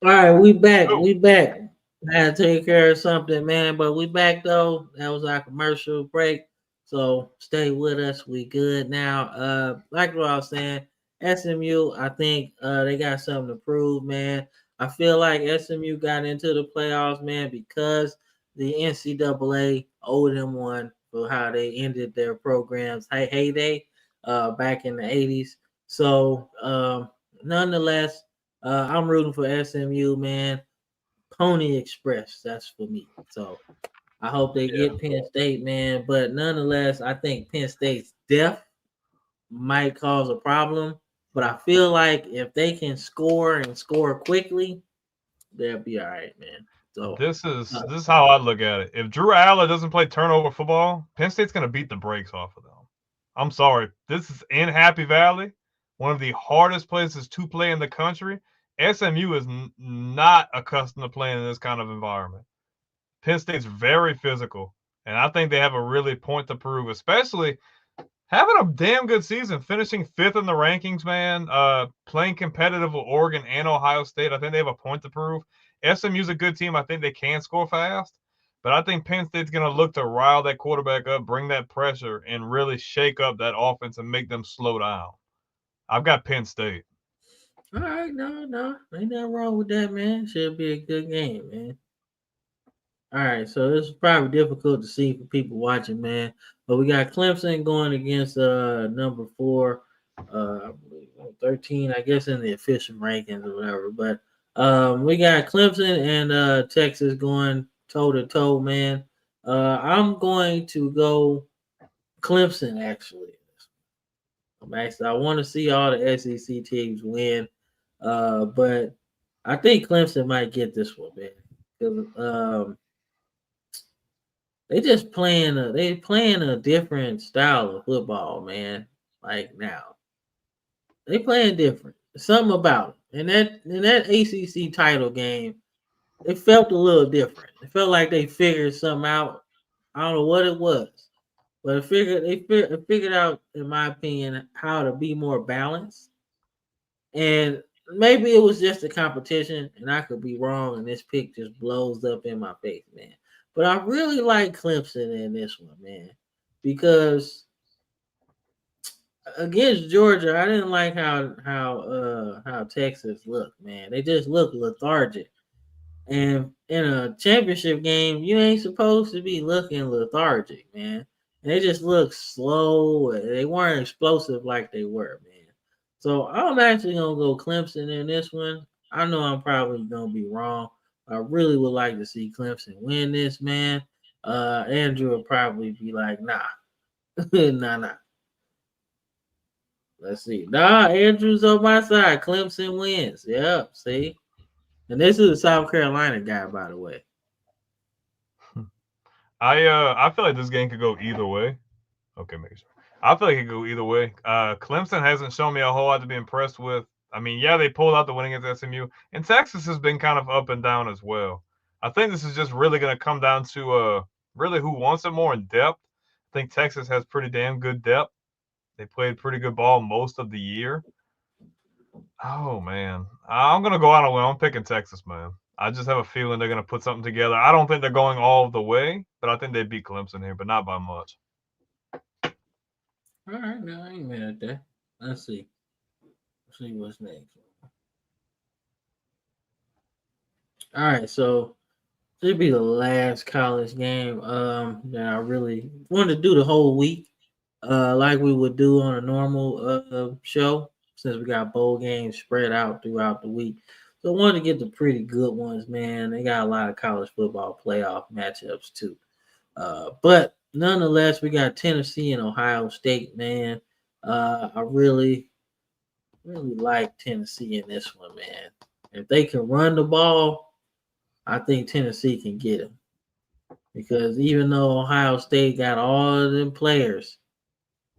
All right, we back. We back. I had to take care of something, man, but we back though. That was our commercial break. So stay with us. We good now. Like what I was saying, SMU, I think they got something to prove, man. I feel like SMU got into the playoffs, man, because the NCAA owed them one for how they ended their programs heyday back in the 80s. So nonetheless, I'm rooting for SMU, man. Pony Express. That's for me. So I hope they get Penn State, man. But nonetheless, I think Penn State's depth might cause a problem. But I feel like if they can score and score quickly, they'll be all right, man. So this is how I look at it. If Drew Allen doesn't play turnover football, Penn State's going to beat the brakes off of them. I'm sorry. This is in Happy Valley, one of the hardest places to play in the country. SMU is not accustomed to playing in this kind of environment. Penn State's very physical, and I think they have a really point to prove, especially having a damn good season, finishing 5th in the rankings, man. Playing competitive with Oregon and Ohio State. I think they have a point to prove. SMU's a good team. I think they can score fast. But I think Penn State's going to look to rile that quarterback up, bring that pressure, and really shake up that offense and make them slow down. I've got Penn State. All right, no, ain't nothing wrong with that, man. Should be a good game, man. All right, so this is probably difficult to see for people watching, man. But we got Clemson going against number 4, 13, I guess in the official rankings or whatever. But we got Clemson and Texas going toe to toe, man. I'm going to go Clemson actually. I want to see all the SEC teams win, but I think Clemson might get this one, man. Because they just playing a different style of football, man. Like now, they playing different. Something about it. In that ACC title game, it felt a little different. It felt like they figured something out. I don't know what it was, but they figured out, in my opinion, how to be more balanced. And maybe it was just a competition, and I could be wrong, and this pick just blows up in my face, man. But I really like Clemson in this one, man, because against Georgia, I didn't like how Texas looked, man. They just looked lethargic. And in a championship game, you ain't supposed to be looking lethargic, man. And they just looked slow. They weren't explosive like they were, man. So I'm actually gonna go Clemson in this one. I know I'm probably gonna be wrong. I really would like to see Clemson win this, man. Andrew will probably be like, nah. nah. Let's see. Nah, Andrew's on my side. Clemson wins. Yep, see? And this is a South Carolina guy, by the way. I feel like this game could go either way. Okay, make sure. I feel like it could go either way. Clemson hasn't shown me a whole lot to be impressed with. I mean, yeah, they pulled out the win against SMU, and Texas has been kind of up and down as well. I think this is just really going to come down to really who wants it more in depth. I think Texas has pretty damn good depth. They played pretty good ball most of the year. Oh, man. I'm going to go out on a limb. I'm picking Texas, man. I just have a feeling they're going to put something together. I don't think they're going all the way, but I think they beat Clemson here, but not by much. All right, no, I ain't mad at that. Let's see. Let's see what's next. All right, so this will be the last college game that I really wanted to do the whole week, like we would do on a normal show, since we got bowl games spread out throughout the week. So I wanted to get the pretty good ones, man. They got a lot of college football playoff matchups too. But nonetheless, we got Tennessee and Ohio State, man. I really like Tennessee in this one, man. If they can run the ball, I think Tennessee can get them. Because even though Ohio State got all of them players,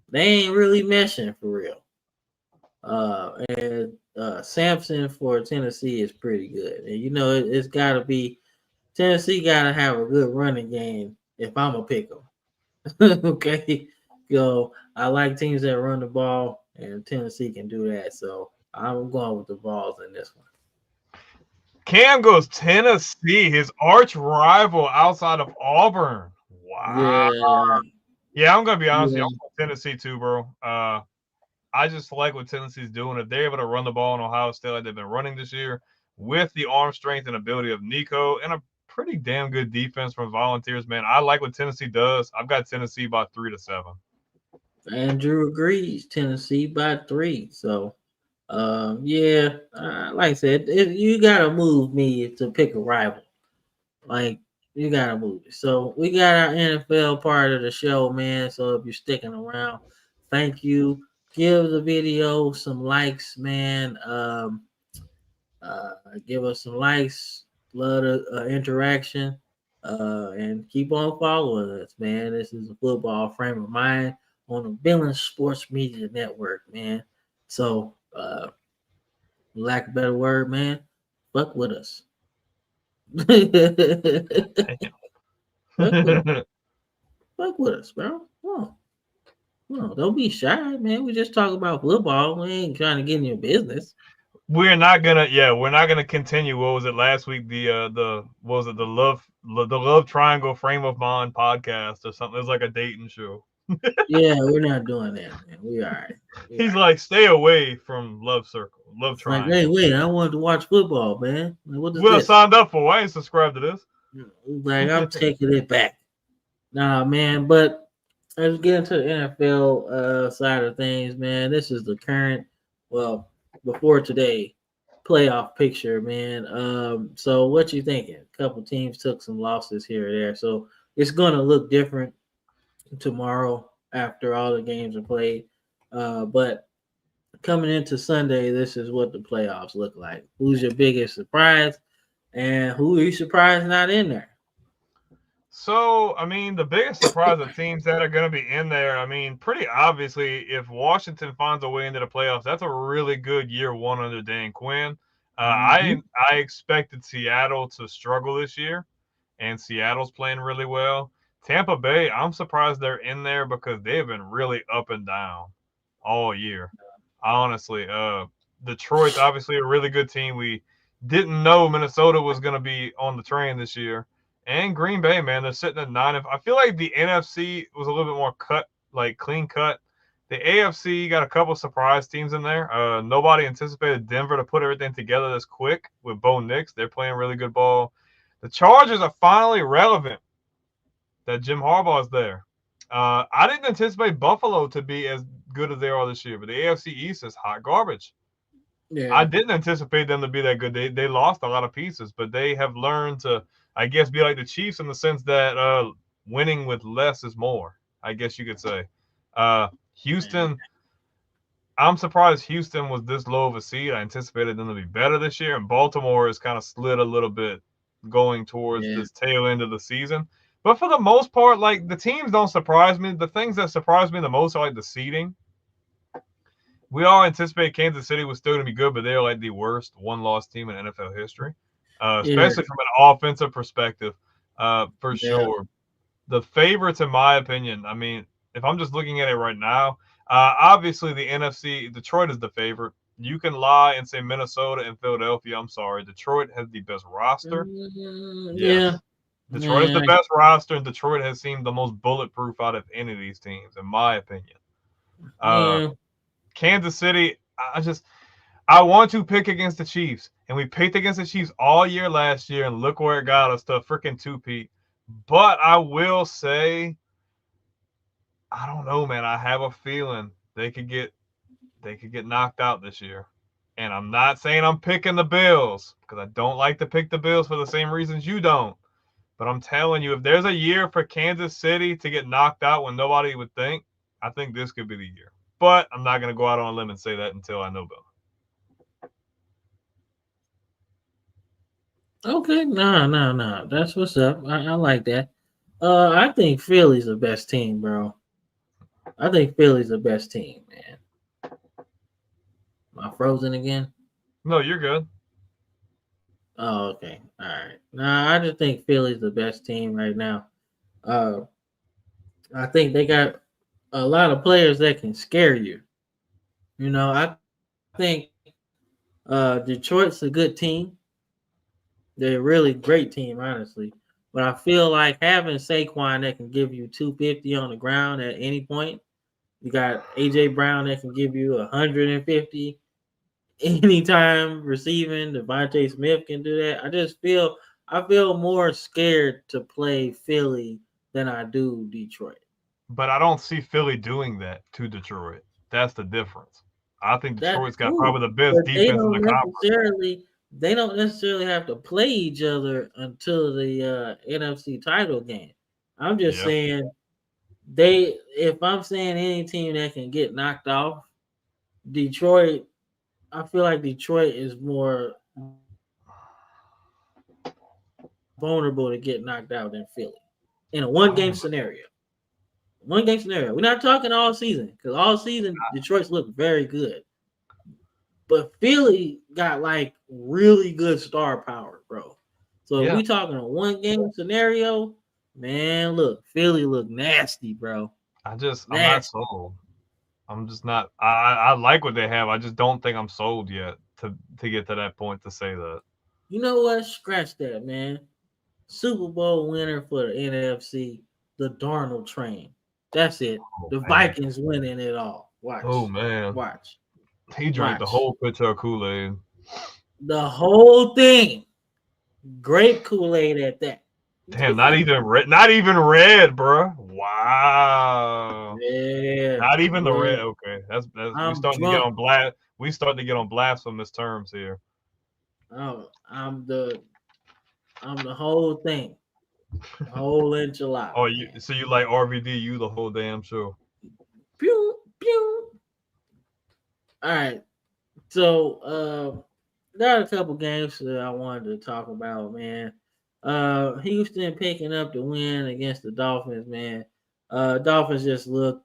they ain't really meshing for real. And Sampson for Tennessee is pretty good. And you know, it's got to be Tennessee got to have a good running game if I'm going to pick them. Okay. So I like teams that run the ball, and Tennessee can do that. So I'm going with the Vols in this one. Cam goes Tennessee, his arch rival outside of Auburn. Wow. Yeah, I'm going to be honest with you. I'm going Tennessee too, bro. I just like what Tennessee's doing. If they're able to run the ball in Ohio State like they've been running this year, with the arm strength and ability of Nico and a pretty damn good defense from Volunteers, man, I like what Tennessee does. I've got Tennessee by 3-7. Andrew agrees. Tennessee by 3. So, like I said, you got to move me to pick a rival. Like, you gotta move it. So we got our NFL part of the show, man. So if you're sticking around, thank you. Give the video some likes, man. Uh, give us some likes. Love the interaction. And keep on following us, man. This is a football frame of mind on the Billings Sports Media Network, man. So, lack of a better word, man, fuck with us. Fuck with us. Fuck with us, bro. Don't be shy, man. We just talk about football. We ain't trying to get in your business. We're not gonna continue. What was it last week? The what was it, the love triangle frame of mind podcast or something? It was like a dating show. Yeah, we're not doing that, man. We all right. He's like, stay away from love circle, love It's like, triangle. hey, wait, I wanted to watch football, man. Like, what is What I this? signed up for? I ain't subscribed to this. Like, I'm taking it back. Nah, man. But let's get into the NFL side of things, man. This is the current, well, before today, playoff picture, man. So what you thinking? A couple teams took some losses here or there, so it's gonna look different tomorrow after all the games are played. But coming into Sunday, this is what the playoffs look like. Who's your biggest surprise, and who are you surprised not in there? So, I mean, the biggest surprise of teams that are going to be in there, I mean, pretty obviously, if Washington finds a way into the playoffs, that's a really good year one under Dan Quinn. I expected Seattle to struggle this year, and Seattle's playing really well. Tampa Bay, I'm surprised they're in there because they've been really up and down all year. Honestly, Detroit's obviously a really good team. We didn't know Minnesota was going to be on the train this year. And Green Bay, man, they're sitting at 9. I feel like the NFC was a little bit more clean cut. The AFC got a couple surprise teams in there. Nobody anticipated Denver to put everything together this quick with Bo Nix. They're playing really good ball. The Chargers are finally relevant that Jim Harbaugh is there. I didn't anticipate Buffalo to be as good as they are this year, but the AFC East is hot garbage. Yeah. I didn't anticipate them to be that good. They lost a lot of pieces, but they have learned to, I guess, be like the Chiefs in the sense that winning with less is more, I guess you could say. Houston, I'm surprised Houston was this low of a seed. I anticipated them to be better this year, and Baltimore has kind of slid a little bit going towards this tail end of the season. But for the most part, like, the teams don't surprise me. The things that surprise me the most are like the seeding. We all anticipate Kansas City was still going to be good, but they're like the worst one-loss team in NFL history, especially from an offensive perspective, for sure. The favorites, in my opinion, I mean, if I'm just looking at it right now, obviously the NFC, Detroit is the favorite. You can lie and say Minnesota and Philadelphia. I'm sorry. Detroit has the best roster. Yeah. Detroit is the best roster, and Detroit has seemed the most bulletproof out of any of these teams, in my opinion. Kansas City, I want to pick against the Chiefs, and we picked against the Chiefs all year last year, and look where it got us, to freaking two-peat. But I will say, I don't know, man. I have a feeling they could get knocked out this year. And I'm not saying I'm picking the Bills, because I don't like to pick the Bills for the same reasons you don't. But I'm telling you, if there's a year for Kansas City to get knocked out when nobody would think, I think this could be the year. But I'm not going to go out on a limb and say that until I know better. Okay, no. That's what's up. I like that. I think Philly's the best team, bro. I think Philly's the best team, man. Am I frozen again? No, you're good. Oh, okay. All right. Nah, I just think Philly's the best team right now. I think they got a lot of players that can scare you. You know, I think Detroit's a good team. They're a really great team, honestly. But I feel like having Saquon that can give you 250 on the ground at any point. You got AJ Brown that can give you 150 anytime receiving. Devontae Smith can do that. I feel more scared to play Philly than I do Detroit. But I don't see Philly doing that to Detroit. That's the difference. I think Detroit's got probably the best defense in the conference. they don't necessarily have to play each other until the NFC title game. I'm just Yeah. saying if I'm saying any team that can get knocked off, Detroit, I feel like Detroit is more vulnerable to get knocked out than Philly in a one game Oh, scenario. One game scenario. We're not talking all season because all season Detroit's looked very good. But Philly got like really good star power, bro. So if yeah. we talking a one game scenario, man, look, Philly look nasty, bro. I'm not Nasty. sold. I'm just not. I like what they have. I just don't think I'm sold yet to get to that point to say that. You know what? Scratch that, man. Super Bowl winner for the NFC, the Darnold train. That's it. Oh The man. Vikings winning it all. Oh Watch. man. Watch. He drank the Watch. whole pitcher of Kool-Aid. The whole thing. Grape Kool-Aid at that. Damn, not even red. Not even red, bro. Wow. Yeah. Not even the Yeah. red. Okay, that's we I'm starting to get drunk. on blast. We starting to get on blasphemous terms here. Oh, I'm the whole thing. The whole enchilada, Oh, man. you like RVD? You the whole damn show. Pew, pew. All right. So there are a couple games that I wanted to talk about, man. Houston picking up the win against the Dolphins, man. Dolphins just look,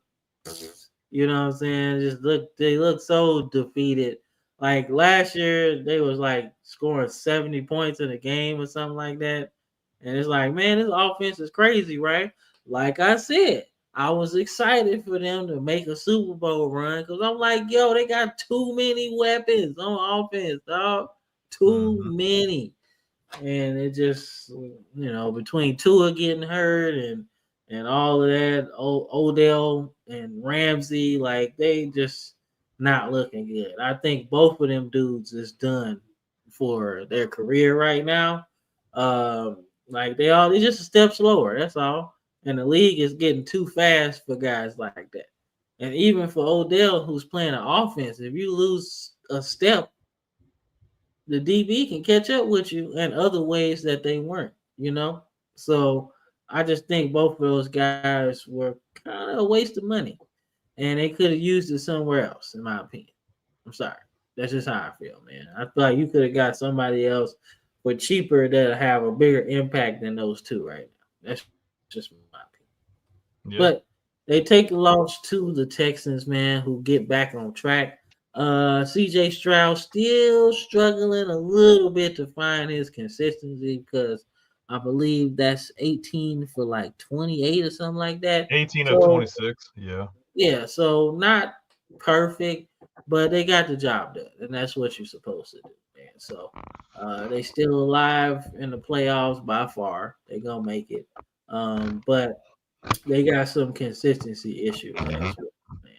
you know what I'm saying? They look so defeated. Like last year, they was like scoring 70 points in a game or something like that. And it's like, man, this offense is crazy, right? Like I said, I was excited for them to make a Super Bowl run because I'm like, yo, they got too many weapons on offense, dog. Too Hmm. many. And it just, between Tua getting hurt and all of that, Odell and Ramsey, like they just not looking good. I think both of them dudes is done for their career right now. Like they just a step slower. That's all. And the league is getting too fast for guys like that. And even for Odell, who's playing an offense, if you lose a step, the DB can catch up with you in other ways that they weren't. So I just think both of those guys were kind of a waste of money, and they could have used it somewhere else, in my opinion. I'm sorry. That's just how I feel, man. I feel like you could have got somebody else for cheaper that'll have a bigger impact than those two right now. That's just my opinion. Yeah. But they take a loss to the Texans, man, who get back on track. CJ Stroud still struggling a little bit to find his consistency because I believe that's 18 for like 28 or something like that. 18 of So 26. Yeah. yeah, so not perfect, but they got the job done, and that's what you're supposed to do, man. So they still alive in the playoffs by far. They gonna make it. But they got some consistency issues Mhm. as well, man.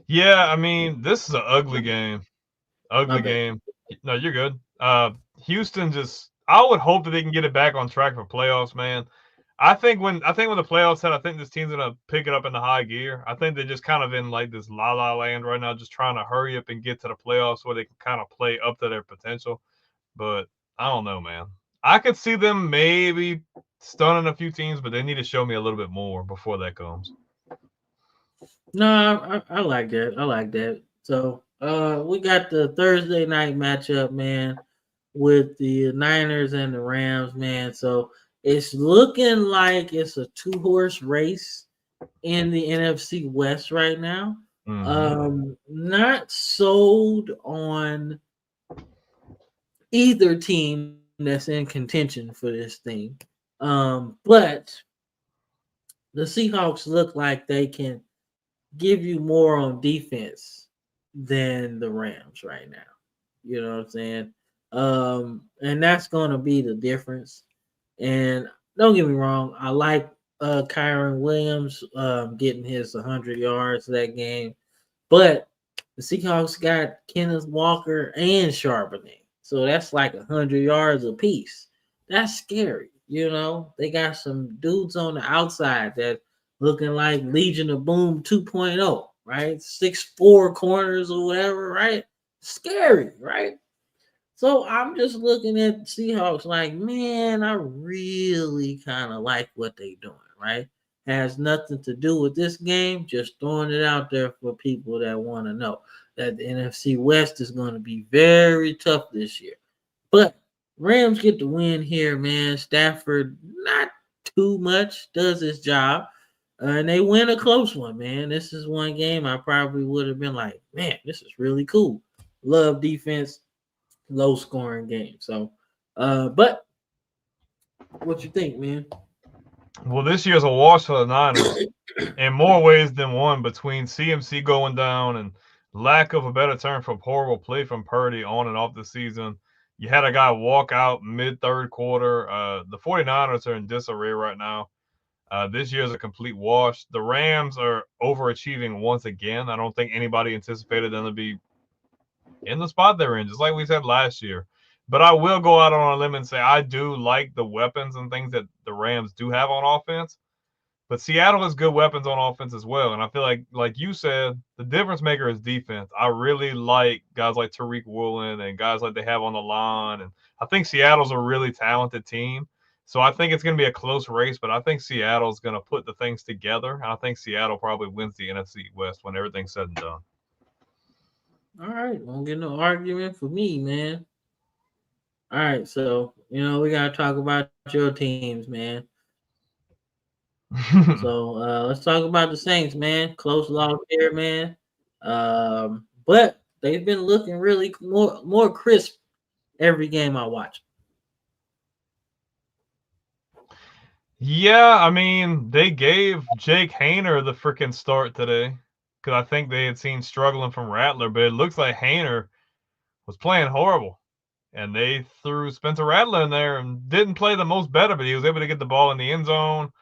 Yeah. I mean, this is an ugly game. My Ugly bad. game. No, you're good. Houston just. I would hope that they can get it back on track for playoffs, man. I think when the playoffs hit, I think this team's gonna pick it up in the high gear. I think they're just kind of in like this la la land right now, just trying to hurry up and get to the playoffs where they can kind of play up to their potential. But I don't know, man. I could see them maybe stunning a few teams, but they need to show me a little bit more before that comes. No, I like that. I like that. So we got the Thursday night matchup, man, with the Niners and the Rams, man. So it's looking like it's a two-horse race in the NFC West right now. Hmm. Not sold on either team that's in contention for this thing. But the Seahawks look like they can give you more on defense than the Rams right now. You know what I'm saying? And that's gonna be the difference. And don't get me wrong, I like Kyron Williams getting his 100 yards that game, but the Seahawks got Kenneth Walker and Charbonnet, so that's like 100 yards apiece. That's scary. They got some dudes on the outside that looking like Legion of Boom 2.0, right? 6'4" corners or whatever, right? scary, right? So I'm just looking at Seahawks like, man, I really kind of like what they doing, right? Has nothing to do with this game, just throwing it out there for people that want to know that the NFC West is going to be very tough this year. But Rams get the win here, man. Stafford, not too much, does his job. And they win a close one, man. This is one game I probably would have been like, man, this is really cool. Love defense, low scoring game. So, but what you think, man? Well, this year's a wash for the Niners in more ways than one, between CMC going down and lack of a better term for horrible play from Purdy on and off the season. You had a guy walk out mid-third quarter. The 49ers are in disarray right now. This year's a complete wash. The Rams are overachieving once again. I don't think anybody anticipated them to be in the spot they're in, just like we said last year. But I will go out on a limb and say I do like the weapons and things that the Rams do have on offense. But Seattle has good weapons on offense as well. And I feel like you said, the difference maker is defense. I really like guys like Tariq Woolen and guys like they have on the line. And I think Seattle's a really talented team. So I think it's going to be a close race, but I think Seattle's going to put the things together. And I think Seattle probably wins the NFC West when everything's said and done. All right, won't get no argument for me, man. All right, so we gotta talk about your teams, man. So let's talk about the Saints, man. Close loss here, man. But they've been looking really more crisp every game I watch. Yeah, I mean, they gave Jake Hayner the freaking start today because I think they had seen struggling from Rattler, but it looks like Hayner was playing horrible. And they threw Spencer Rattler in there and didn't play the most better, but he was able to get the ball in the end zone.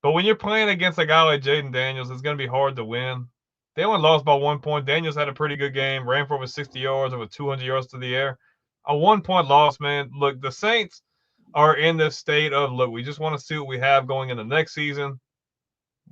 But when you're playing against a guy like Jaden Daniels, it's going to be hard to win. They only lost by 1 point. Daniels had a pretty good game, ran for over 60 yards, over 200 yards to the air. A 1 point loss, man. Look, the Saints are in this state of, look, we just want to see what we have going in the next season.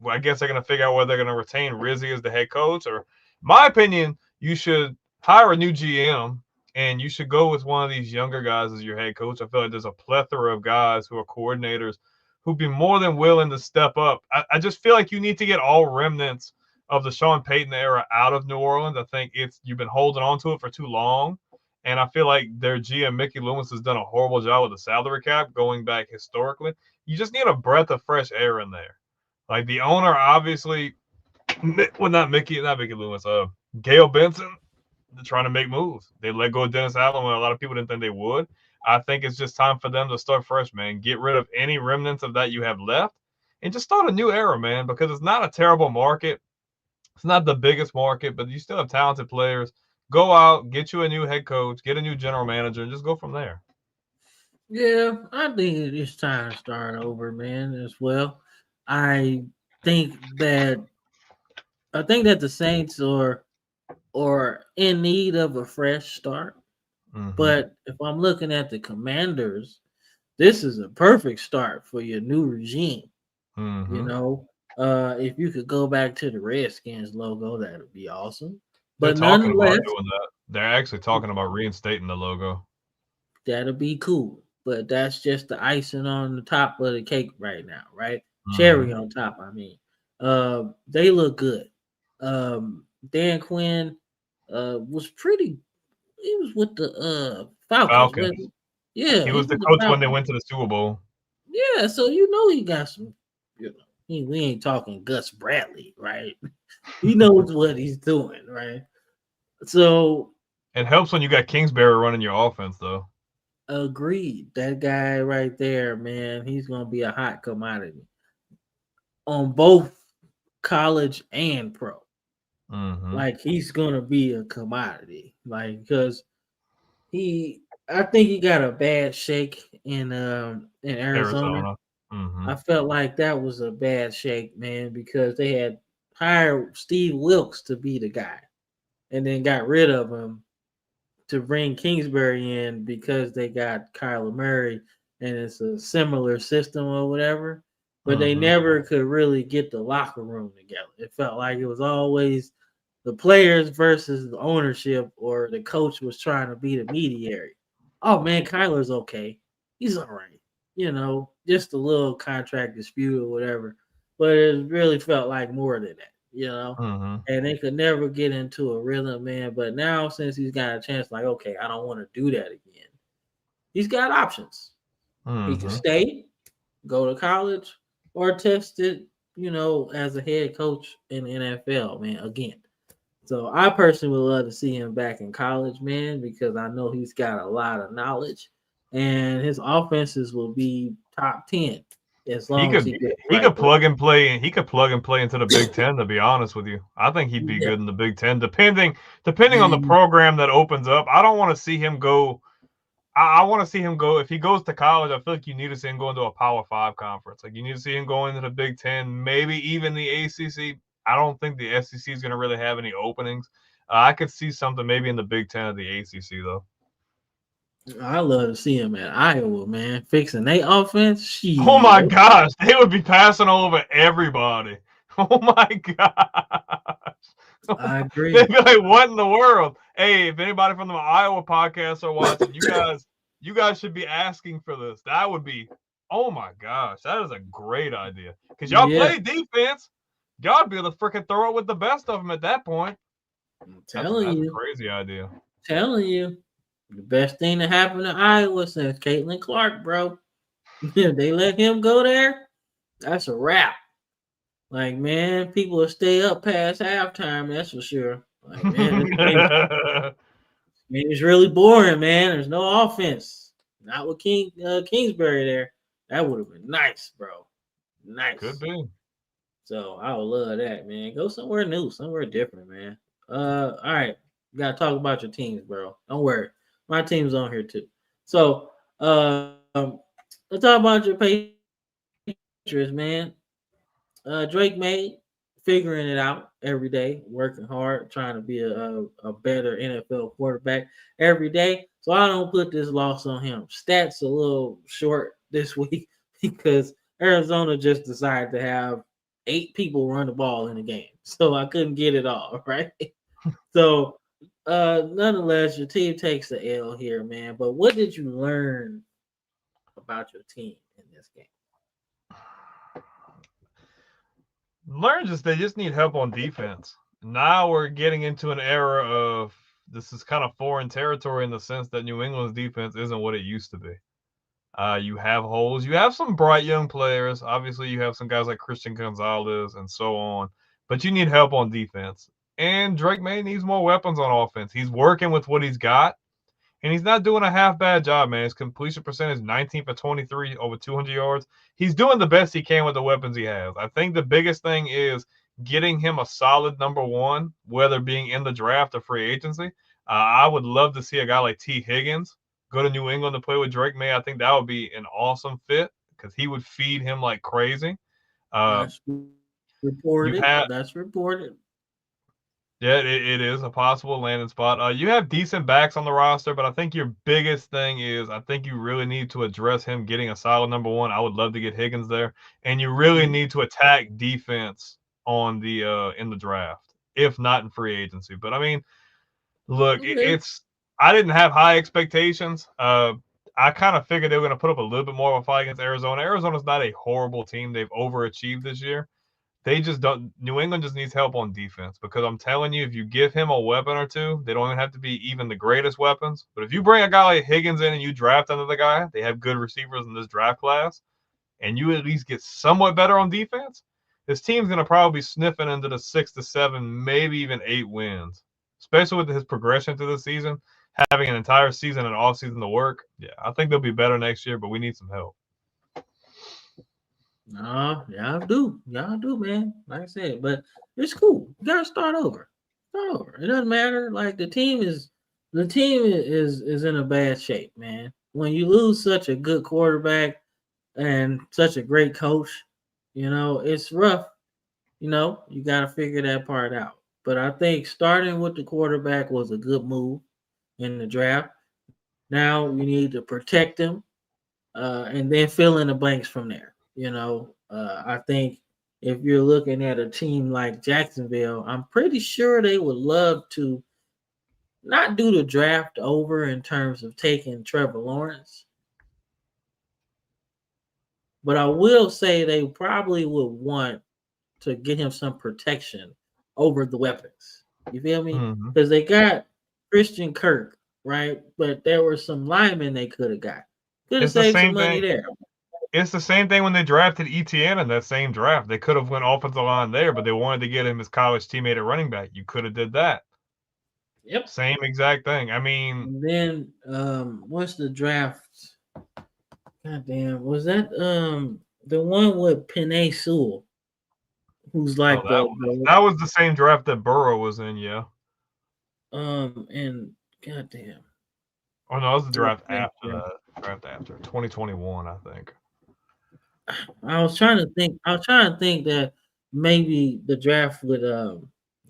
Well, I guess they're going to figure out whether they're going to retain Rizzi as the head coach. Or, in my opinion, you should hire a new GM and you should go with one of these younger guys as your head coach. I feel like there's a plethora of guys who are coordinators who'd be more than willing to step up. I just feel like you need to get all remnants of the Sean Payton era out of New Orleans. I think you've been holding on to it for too long. And I feel like their GM, Mickey Loomis, has done a horrible job with the salary cap going back historically. You just need a breath of fresh air in there. Like the owner, obviously, well, not Mickey Loomis, Gail Benson, they're trying to make moves. They let go of Dennis Allen when a lot of people didn't think they would. I think it's just time for them to start fresh, man. Get rid of any remnants of that you have left and just start a new era, man, because it's not a terrible market. It's not the biggest market, but you still have talented players. Go out, get you a new head coach, get a new general manager, and just go from there. Yeah, I think it's time to start over, man, as well. I think that the Saints are in need of a fresh start. Mm-hmm. But if I'm looking at the Commanders, this is a perfect start for your new regime. Mm-hmm. If you could go back to the Redskins logo, that would be awesome. They're But talking nonetheless, about doing that. They're actually talking about reinstating the logo. that'll be cool. But that's just the icing on the top of the cake right now, right? Mm-hmm. Cherry on top, I mean. They look good. Dan Quinn was pretty. He was with the Falcons. Yeah, he was the coach when they went to the Super Bowl. Yeah, so he got some. We ain't talking Gus Bradley, right? He knows what he's doing, right? So it helps when you got Kingsbury running your offense, though. Agreed. That guy right there, man, he's gonna be a hot commodity on both college and pro. Mm-hmm. Like he's gonna be a commodity, like because I think he got a bad shake in Arizona. Mm-hmm. I felt like that was a bad shake, man, because they had hired Steve Wilkes to be the guy, and then got rid of him to bring Kingsbury in because they got Kyler Murray, and it's a similar system or whatever. But they never could really get the locker room together. It felt like it was always the players versus the ownership or the coach was trying to be the mediator. Oh man, Kyler's okay. He's all right. Just a little contract dispute or whatever. But it really felt like more than that. Mm-hmm. And they could never get into a rhythm, man. But now since he's got a chance, like, okay, I don't want to do that again. He's got options. He can Mm-hmm. stay, go to college, or test it, as a head coach in the NFL, man, again. So I personally would love to see him back in college, man, because I know he's got a lot of knowledge and his offenses will be top 10 as He long as could he gets he right. could plug and play. He could plug and play into the Big Ten. To be honest with you, I think he'd be Yeah. good in the Big Ten, depending on the program that opens up. I don't want to see him go. I want to see him go. If he goes to college, I feel like you need to see him go into a Power 5 conference. Like you need to see him go into the Big Ten, maybe even the ACC. I don't think the SEC is going to really have any openings. I could see something maybe in the Big Ten or the ACC though. I love to see him at Iowa, man, fixing their offense. Oh my gosh, they would be passing over everybody. Oh my gosh. I agree. They'd be like, what in the world? Hey, if anybody from the Iowa podcast are watching, you guys should be asking for this. That would be, oh my gosh, that is a great idea. Because y'all play defense. Y'all be able to freaking throw it with the best of them at that point. That's a crazy idea. Telling you. The best thing that happened to Iowa since Caitlin Clark, bro. If they let him go there, that's a wrap. Like, man, people will stay up past halftime, that's for sure. Like, man, it's really boring, man. There's no offense. Not with Kingsbury there. That would have been nice, bro. Nice. Could be. So I would love that, man. Go somewhere new, somewhere different, man. All right. You gotta talk about your teams, bro. Don't worry. My team's on here too. So let's talk about your Patriots, man. Drake May figuring it out every day, working hard, trying to be a better NFL quarterback every day. So I don't put this loss on him. Stats a little short this week because Arizona just decided to have 8 people run the ball in the game. So I couldn't get it all, right? So nonetheless, your team takes the L here, man. But what did you learn about your team in this game? They just need help on defense. Now we're getting into an era of this is kind of foreign territory in the sense that New England's defense isn't what it used to be. You have holes. You have some bright young players. Obviously, you have some guys like Christian Gonzalez and so on. But you need help on defense. And Drake May needs more weapons on offense. He's working with what he's got. And he's not doing a half bad job, man. His completion percentage is 19 for 23, over 200 yards. He's doing the best he can with the weapons he has. I think the biggest thing is getting him a solid number one, whether being in the draft or free agency. I would love to see a guy like T. Higgins go to New England to play with Drake May. I think that would be an awesome fit because he would feed him like crazy. That's reported. That's reported. Yeah, it is a possible landing spot. You have decent backs on the roster, but I think your biggest thing is I think you really need to address him getting a solid number one. I would love to get Higgins there, and you really need to attack defense on the in the draft, if not in free agency. But I mean, look, I didn't have high expectations. I kind of figured they were going to put up a little bit more of a fight against Arizona. Arizona's not a horrible team. They've overachieved this year. They just don't. New England just needs help on defense because I'm telling you, if you give him a weapon or two, they don't even have to be even the greatest weapons. But if you bring a guy like Higgins in and you draft another guy, they have good receivers in this draft class, and you at least get somewhat better on defense, this team's going to probably be sniffing into the 6 to 7, maybe even 8 wins, especially with his progression through the season, having an entire season and off season to work. Yeah, I think they'll be better next year, but we need some help. No, y'all do, man. Like I said, but it's cool. You gotta start over. It doesn't matter. Like the team is in a bad shape, man. When you lose such a good quarterback and such a great coach, it's rough. You gotta figure that part out. But I think starting with the quarterback was a good move in the draft. Now you need to protect him, and then fill in the blanks from there. I think if you're looking at a team like Jacksonville, I'm pretty sure they would love to not do the draft over in terms of taking Trevor Lawrence. But I will say they probably would want to get him some protection over the weapons. You feel me? Mm-hmm. Because they got Christian Kirk, right? But there were some linemen they could have got. Could have It's the saved some same money thing. there. It's the same thing when they drafted ETN in that same draft. They could have went offensive line there, but they wanted to get him his college teammate at running back. You could have did that. Yep. Same exact thing. I mean, And then what's the draft? Goddamn, was that the one with Penei Sewell, who's like that was the same draft that Burrow was in, yeah. And goddamn. Oh no, it was the draft after that. Draft after 2021, I think. I was trying to think that maybe the draft would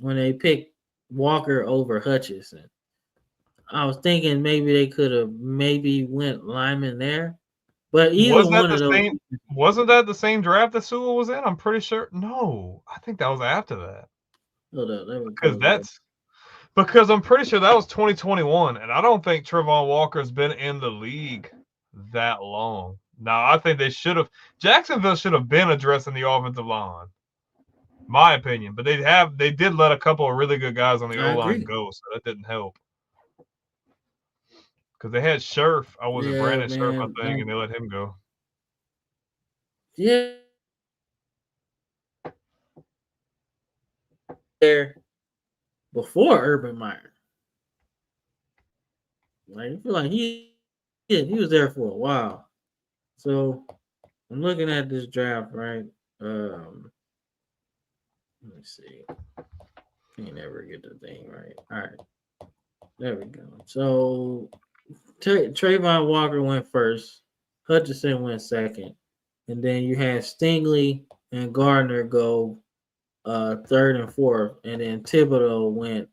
when they picked Walker over Hutchinson. I was thinking maybe they could have maybe went lineman there. But either one of those wasn't that the same draft that Sewell was in? I'm pretty sure. No, I think that was after that. Hold up, because I'm pretty sure that was 2021, and I don't think Trevon Walker's been in the league that long. Now, I think Jacksonville should have been addressing the offensive line, my opinion. But they did let a couple of really good guys on the O-line go, so that didn't help. Because they had Scherf, Brandon Scherf, I think, and they let him go. Yeah. There before Urban Meyer. Like I feel like he was there for a while. So I'm looking at this draft, right? Let me see. Can't ever get the thing right. All right. There we go. So Trayvon Walker went first. Hutchinson went second. And then you had Stingley and Gardner go third and fourth. And then Thibodeau went,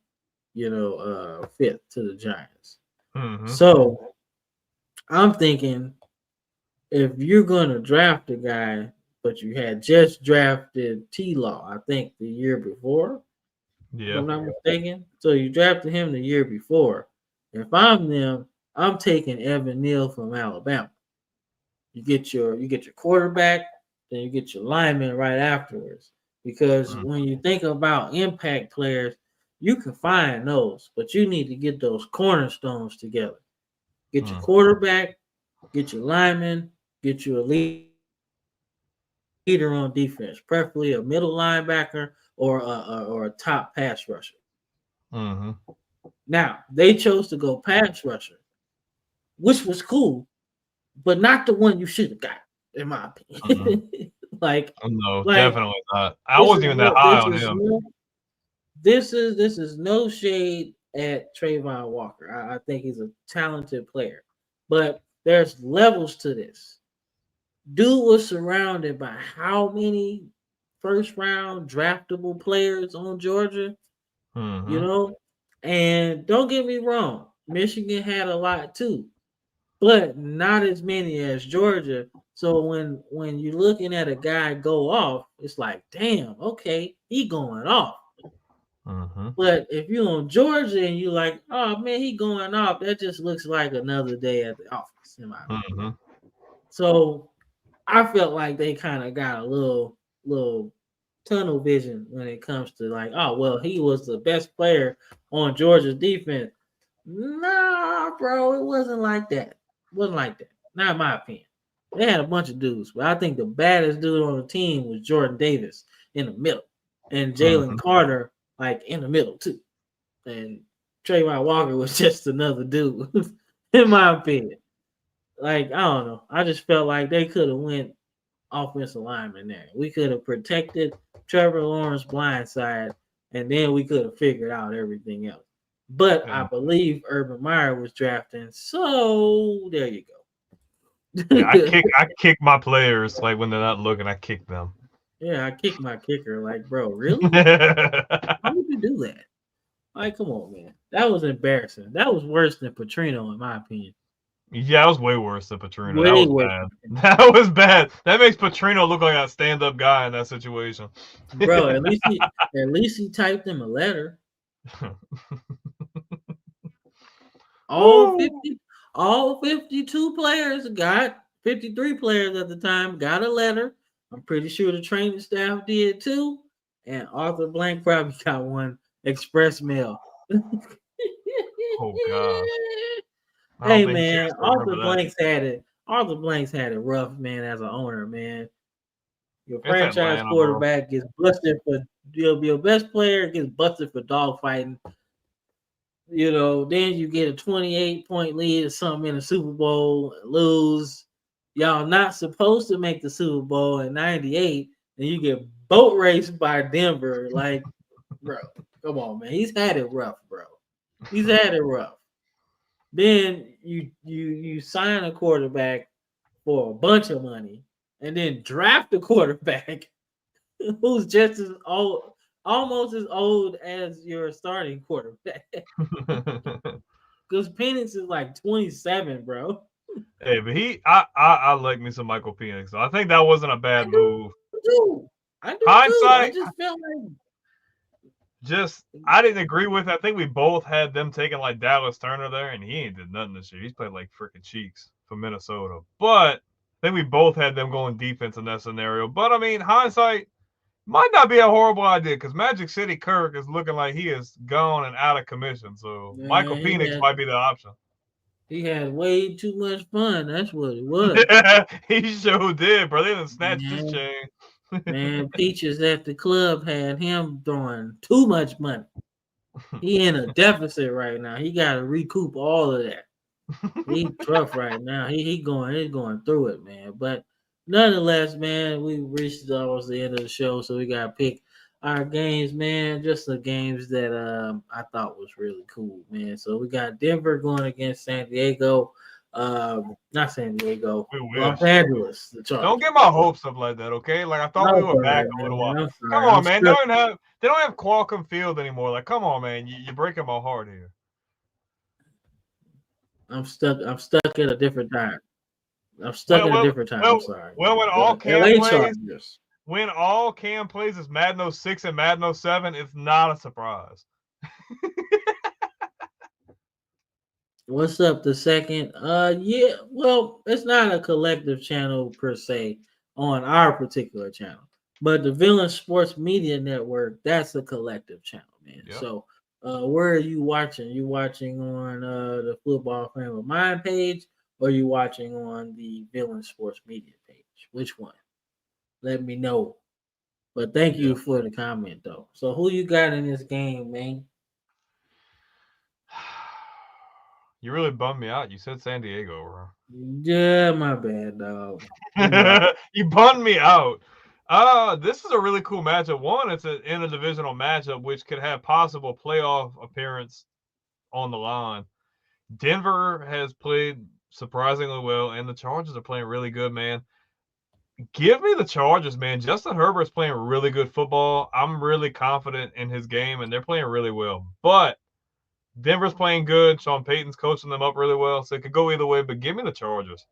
fifth to the Giants. Mm-hmm. So I'm thinking if you're going to draft a guy, but you had just drafted T-Law, I think the year before, if I'm not mistaken. So you drafted him the year before. If I'm them, I'm taking Evan Neal from Alabama. You get your quarterback, then you get your lineman right afterwards. Because when you think about impact players, you can find those, but you need to get those cornerstones together. Get your quarterback, get your lineman, get you a leader on defense, preferably a middle linebacker or a top pass rusher. Mm-hmm. Now, they chose to go pass rusher, which was cool, but not the one you should have got, in my opinion. No, definitely not. I wasn't even that high on him. This is no shade at Trayvon Walker. I think he's a talented player, but there's levels to this. Dude was surrounded by how many first round draftable players on Georgia? Mm-hmm. And don't get me wrong, Michigan had a lot too, but not as many as Georgia. So when you're looking at a guy go off, it's like, damn, okay, he going off. Mm-hmm. But if you're on Georgia and you're like, oh man, he going off, that just looks like another day at the office, in my opinion. So I felt like they kind of got a little tunnel vision when it comes to like, oh well, he was the best player on Georgia's defense. Nah, bro, it wasn't like that. It wasn't like that. Not in my opinion. They had a bunch of dudes, but I think the baddest dude on the team was Jordan Davis in the middle, and Jalen Carter like in the middle too. And Trayvon Walker was just another dude, in my opinion. Like, I don't know. I just felt like they could have went offensive lineman there. We could have protected Trevor Lawrence blind side, and then we could have figured out everything else. But I believe Urban Meyer was drafting, so there you go. I kick my players like when they're not looking. I kick them. Yeah, I kick my kicker. Like, bro, really? How would you do that? Like, come on, man. That was embarrassing. That was worse than Petrino, in my opinion. Yeah, that was way worse than Petrino. That Way was worse. bad. That was bad. That makes Petrino look like a stand-up guy in that situation. Bro, at least he typed him a letter. All Woo. 50, all 52 players got 53 players at the time got a letter. I'm pretty sure the training staff did too. And Arthur Blank probably got one express mail. Oh gosh. I don't Hey think he man, cares to remember that. Arthur Blanks had it rough, man, as an owner, man. Your It's franchise Atlanta, bro. quarterback gets busted for your best player gets busted for dog fighting. Then you get a 28-point lead or something in the Super Bowl, lose. Y'all not supposed to make the Super Bowl in '98, and you get boat raced by Denver. Like, bro, come on, man. He's had it rough, bro. He's had it rough. Then you sign a quarterback for a bunch of money, and then draft a quarterback who's just as old, almost as old as your starting quarterback. Because Penix is like 27, bro. Hey, but I like me some Michael Penix. So I think that wasn't a I bad do move. too. I do too. I Hindsight, just felt like I didn't agree with it. I think we both had them taking like Dallas Turner there, and he ain't did nothing this year. He's played like freaking cheeks for Minnesota. But I think we both had them going defense in that scenario. But I mean, hindsight might not be a horrible idea because Magic City Kirk is looking like he is gone and out of commission. So Michael man, Penix might be the option. he had way too much fun. That's what it was. He sure did, bro. They done snatched his Man, chain. man, Peaches at the club had him throwing too much money. He in a deficit right now. He got to recoup all of that. He's tough right now. He's going through it, man. But nonetheless, man, we reached almost the end of the show, so we gotta pick our games, man. Just the games that I thought was really cool, man. So we got Denver going against San Diego. Not San Diego, We Los wish. Angeles. The Chargers. Don't get my hopes up like that, okay? Like I thought we No, were back sorry, a little while. man. I'm Come sorry. on, man. They don't have Qualcomm Field anymore. Like, come on, man. You're breaking my heart here. I'm stuck at a different time. I'm stuck Well, at a well, different time. well, I'm sorry. well. When all The Cam LA plays, Chargers. is Madden 06 and Madden 07, it's not a surprise. What's up, the second? Yeah, well, it's not a collective channel per se on our particular channel, but the Villain Sports Media Network, that's a collective channel, man. Yep. So, where are you watching? You watching on the Football Frame of Mind page, or you watching on the Villain Sports Media page? Which one? Let me know. But thank you for the comment, though. So, who you got in this game, man? You really bummed me out. You said San Diego, bro. Yeah, my bad, dog. You bummed me out. This is a really cool matchup. One, it's an interdivisional matchup, which could have possible playoff appearance on the line. Denver has played surprisingly well, and the Chargers are playing really good, man. Give me the Chargers, man. Justin Herbert's playing really good football. I'm really confident in his game, and they're playing really well. But Denver's playing good. Sean Payton's coaching them up really well, so it could go either way. But give me the Chargers.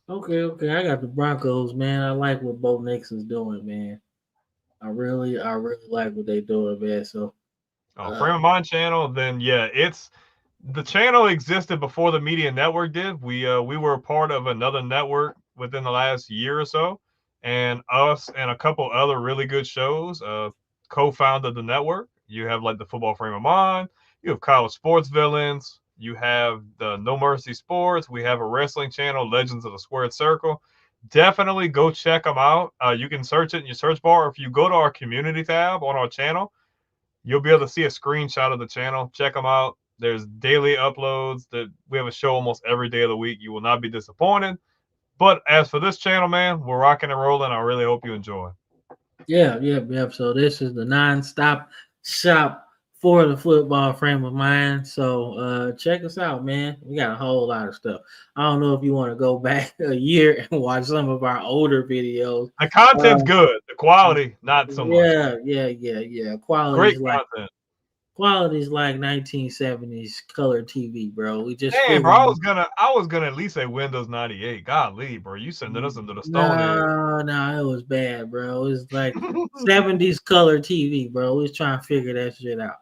Okay. I got the Broncos, man. I like what Bo Nixon's doing, man. I really like what they doing, man. So, Frame of Mind channel, then yeah, it's the channel existed before the media network did. We were a part of another network within the last year or so, and us and a couple other really good shows co-founded the network. You have like the Football Frame of Mind, you have College Sports Villains, you have the No Mercy Sports, we have a wrestling channel, Legends of the Squared Circle. Definitely go check them out. You can search it in your search bar. Or if you go to our community tab on our channel, you'll be able to see a screenshot of the channel. Check them out. There's daily uploads. That we have a show almost every day of the week. You will not be disappointed. But as for this channel, man, we're rocking and rolling. I really hope you enjoy. yeah. So this is the non-stop shop for the Football Frame of Mind. So check us out, man. We got a whole lot of stuff. I don't know if you want to go back a year and watch some of our older videos. The content's good. The quality, not so much. Yeah. Quality Great is like content. quality's like 1970s color TV, bro. We just Damn, bro, figured. I was gonna at least say Windows 98. Golly, bro, you sending us into the Stone No, it was bad, bro. It was like 70s color TV, bro. We was trying to figure that shit out.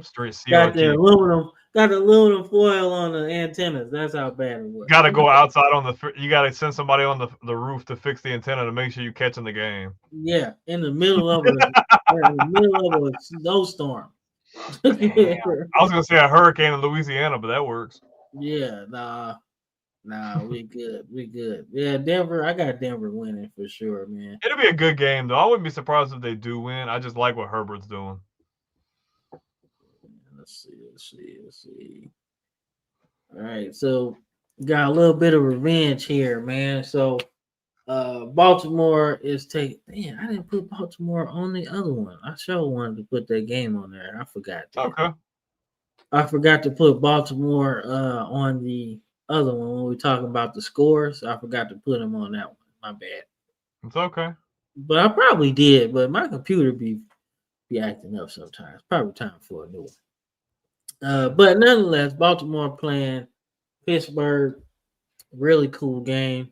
Straight got the CRT. aluminum foil on the antennas. That's how bad it was. Got to go outside on the. You got to send somebody on the roof to fix the antenna to make sure you catching the game. Yeah, in the middle of a snowstorm. I was gonna say a hurricane in Louisiana, but that works. Yeah, nah, we good. Yeah, Denver. I got Denver winning for sure, man. It'll be a good game though. I wouldn't be surprised if they do win. I just like what Herbert's doing. Let's see. All right, so got a little bit of revenge here, man. So Baltimore is taking. Man, I didn't put Baltimore on the other one. I sure wanted to put that game on there. I forgot that. Okay. I forgot to put Baltimore on the other one when we were talking about the scores. I forgot to put them on that one. My bad. It's okay. But I probably did. But my computer be acting up sometimes. Probably time for a new one. But nonetheless, Baltimore playing Pittsburgh. Really cool game.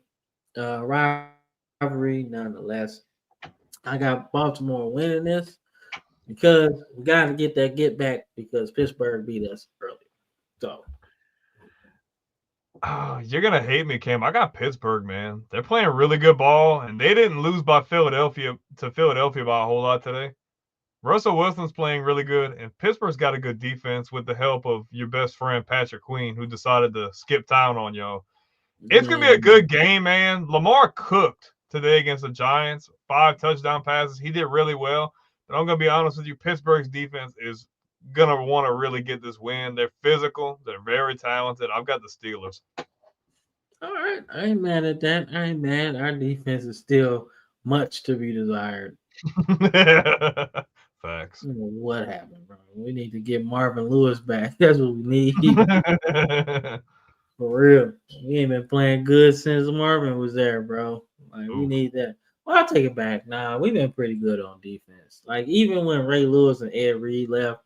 Rivalry, nonetheless. I got Baltimore winning this because we got to get that get back because Pittsburgh beat us earlier. So. Oh, you're gonna hate me, Cam. I got Pittsburgh, man. They're playing really good ball, and they didn't lose by Philadelphia by a whole lot today. Russell Wilson's playing really good, and Pittsburgh's got a good defense with the help of your best friend Patrick Queen, who decided to skip town on y'all. It's going to be a good game, man. Lamar cooked today against the Giants. 5 touchdown passes. He did really well. But I'm going to be honest with you, Pittsburgh's defense is going to want to really get this win. They're physical. They're very talented. I've got the Steelers. All right. I ain't mad at that. I ain't mad. Our defense is still much to be desired. Facts. What happened, bro? We need to get Marvin Lewis back. That's what we need. For real. We ain't been playing good since Marvin was there, bro. Like, we need that. Well, I'll take it back. Nah, we've been pretty good on defense. Like, even when Ray Lewis and Ed Reed left,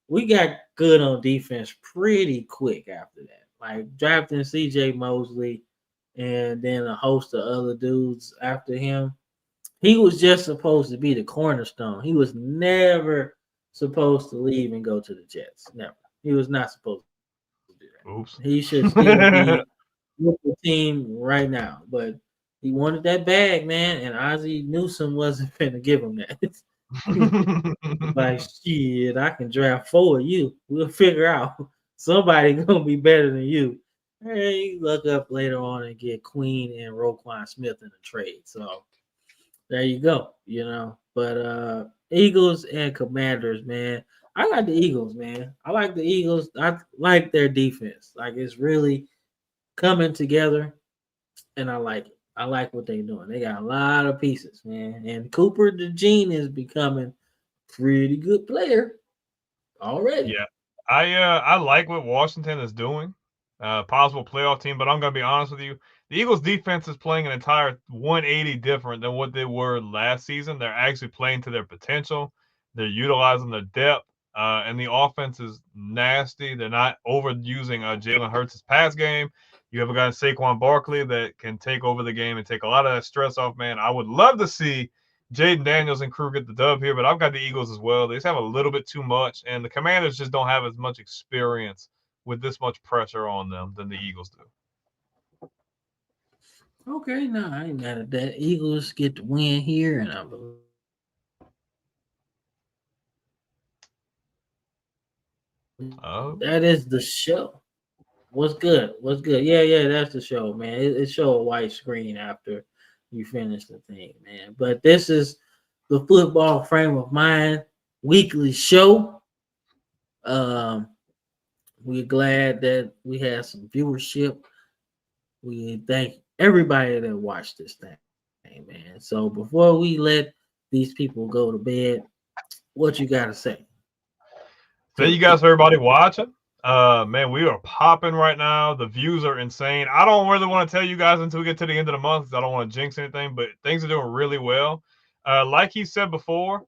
we got good on defense pretty quick after that. Like, drafting C.J. Mosley and then a host of other dudes after him. He was just supposed to be the cornerstone. He was never supposed to leave and go to the Jets. Never. He was not supposed to do that. Oops. He should still be with the team right now. But he wanted that bag, man, and Ozzie Newsome wasn't going to give him that. Like, shit, I can draft 4 of you. We'll figure out. Somebody going to be better than you. Hey, look up later on and get Queen and Roquan Smith in a trade. So, there you go, But Eagles and Commanders, man. I like the Eagles, man. I like the Eagles. I like their defense. Like, it's really coming together, and I like it. I like what they're doing. They got a lot of pieces, man. And Cooper DeJean is becoming a pretty good player already. Yeah. I like what Washington is doing. Possible playoff team, but I'm going to be honest with you. The Eagles defense is playing an entire 180 different than what they were last season. They're actually playing to their potential. They're utilizing their depth, and the offense is nasty. They're not overusing Jalen Hurts' pass game. You have a guy, Saquon Barkley, that can take over the game and take a lot of that stress off, man. I would love to see Jaden Daniels and crew get the dub here, but I've got the Eagles as well. They just have a little bit too much, and the Commanders just don't have as much experience with this much pressure on them than the Eagles do. Okay, no, I ain't mad at that. Eagles get the win here, and I believe that is the show. What's good? Yeah, that's the show, man. It show a white screen after you finish the thing, man. But this is the Football Frame of Mind weekly show. We're glad that we had some viewership. We thank everybody that watched this thing, man. So before we let these people go to bed, what you got to say? Thank you guys for everybody watching. Man, we are popping right now. The views are insane. I don't really want to tell you guys until we get to the end of the month because I don't want to jinx anything, but things are doing really well. Like he said before,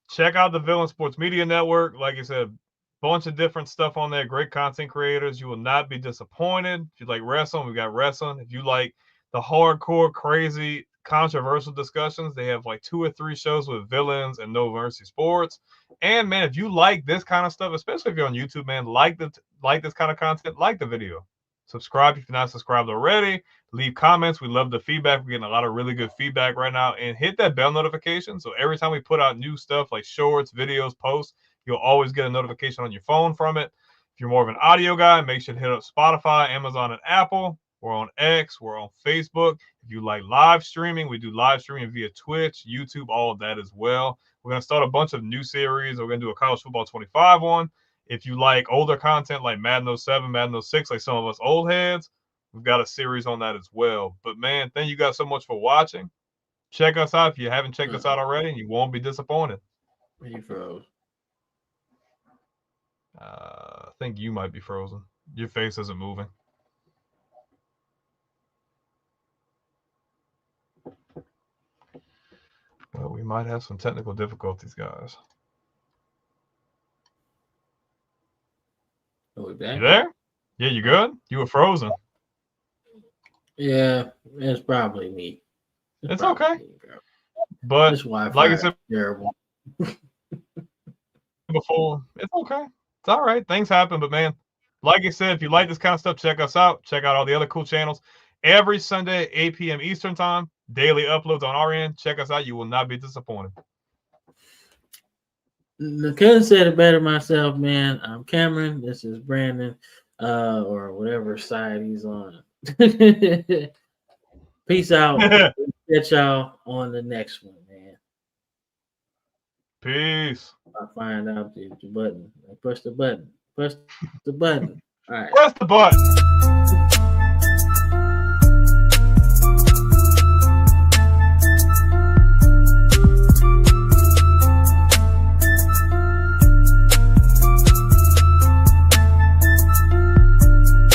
Check out the Villain Sports Media Network. Like I said, bunch of different stuff on there. Great content creators. You will not be disappointed. If you like wrestling, we got wrestling. If you like the hardcore, crazy, controversial discussions, they have like 2 or 3 shows with villains and No Mercy Sports. And man, if you like this kind of stuff, especially if you're on YouTube, man, like this kind of content, like the video. Subscribe if you're not subscribed already. Leave comments. We love the feedback. We're getting a lot of really good feedback right now. And hit that bell notification. So every time we put out new stuff like shorts, videos, posts, you'll always get a notification on your phone from it. If you're more of an audio guy, make sure to hit up Spotify, Amazon, and Apple. We're on X. We're on Facebook. If you like live streaming, we do live streaming via Twitch, YouTube, all of that as well. We're going to start a bunch of new series. We're going to do a College Football 25 one. If you like older content like Madden 07, Madden 06, like some of us old heads, we've got a series on that as well. But, man, thank you guys so much for watching. Check us out if you haven't checked us out already. You won't be disappointed. He froze. I think you might be frozen. Your face isn't moving. Well, we might have some technical difficulties, guys. Are we back? You there? Yeah, you good? You were frozen. Yeah, it's probably me. It's probably okay. me, bro. But This Wi-Fi like I said is terrible. before, it's okay. It's all right. Things happen. But, man, like I said, if you like this kind of stuff, check us out. Check out all the other cool channels. Every Sunday, 8 p.m. Eastern time, daily uploads on our end. Check us out. You will not be disappointed. I couldn't say it better myself, man. I'm Cameron. This is Brandon, or whatever side he's on. Peace out. Catch y'all on the next one, man. Peace. I find out the button. Push the button. Push the button. All right. Press the button.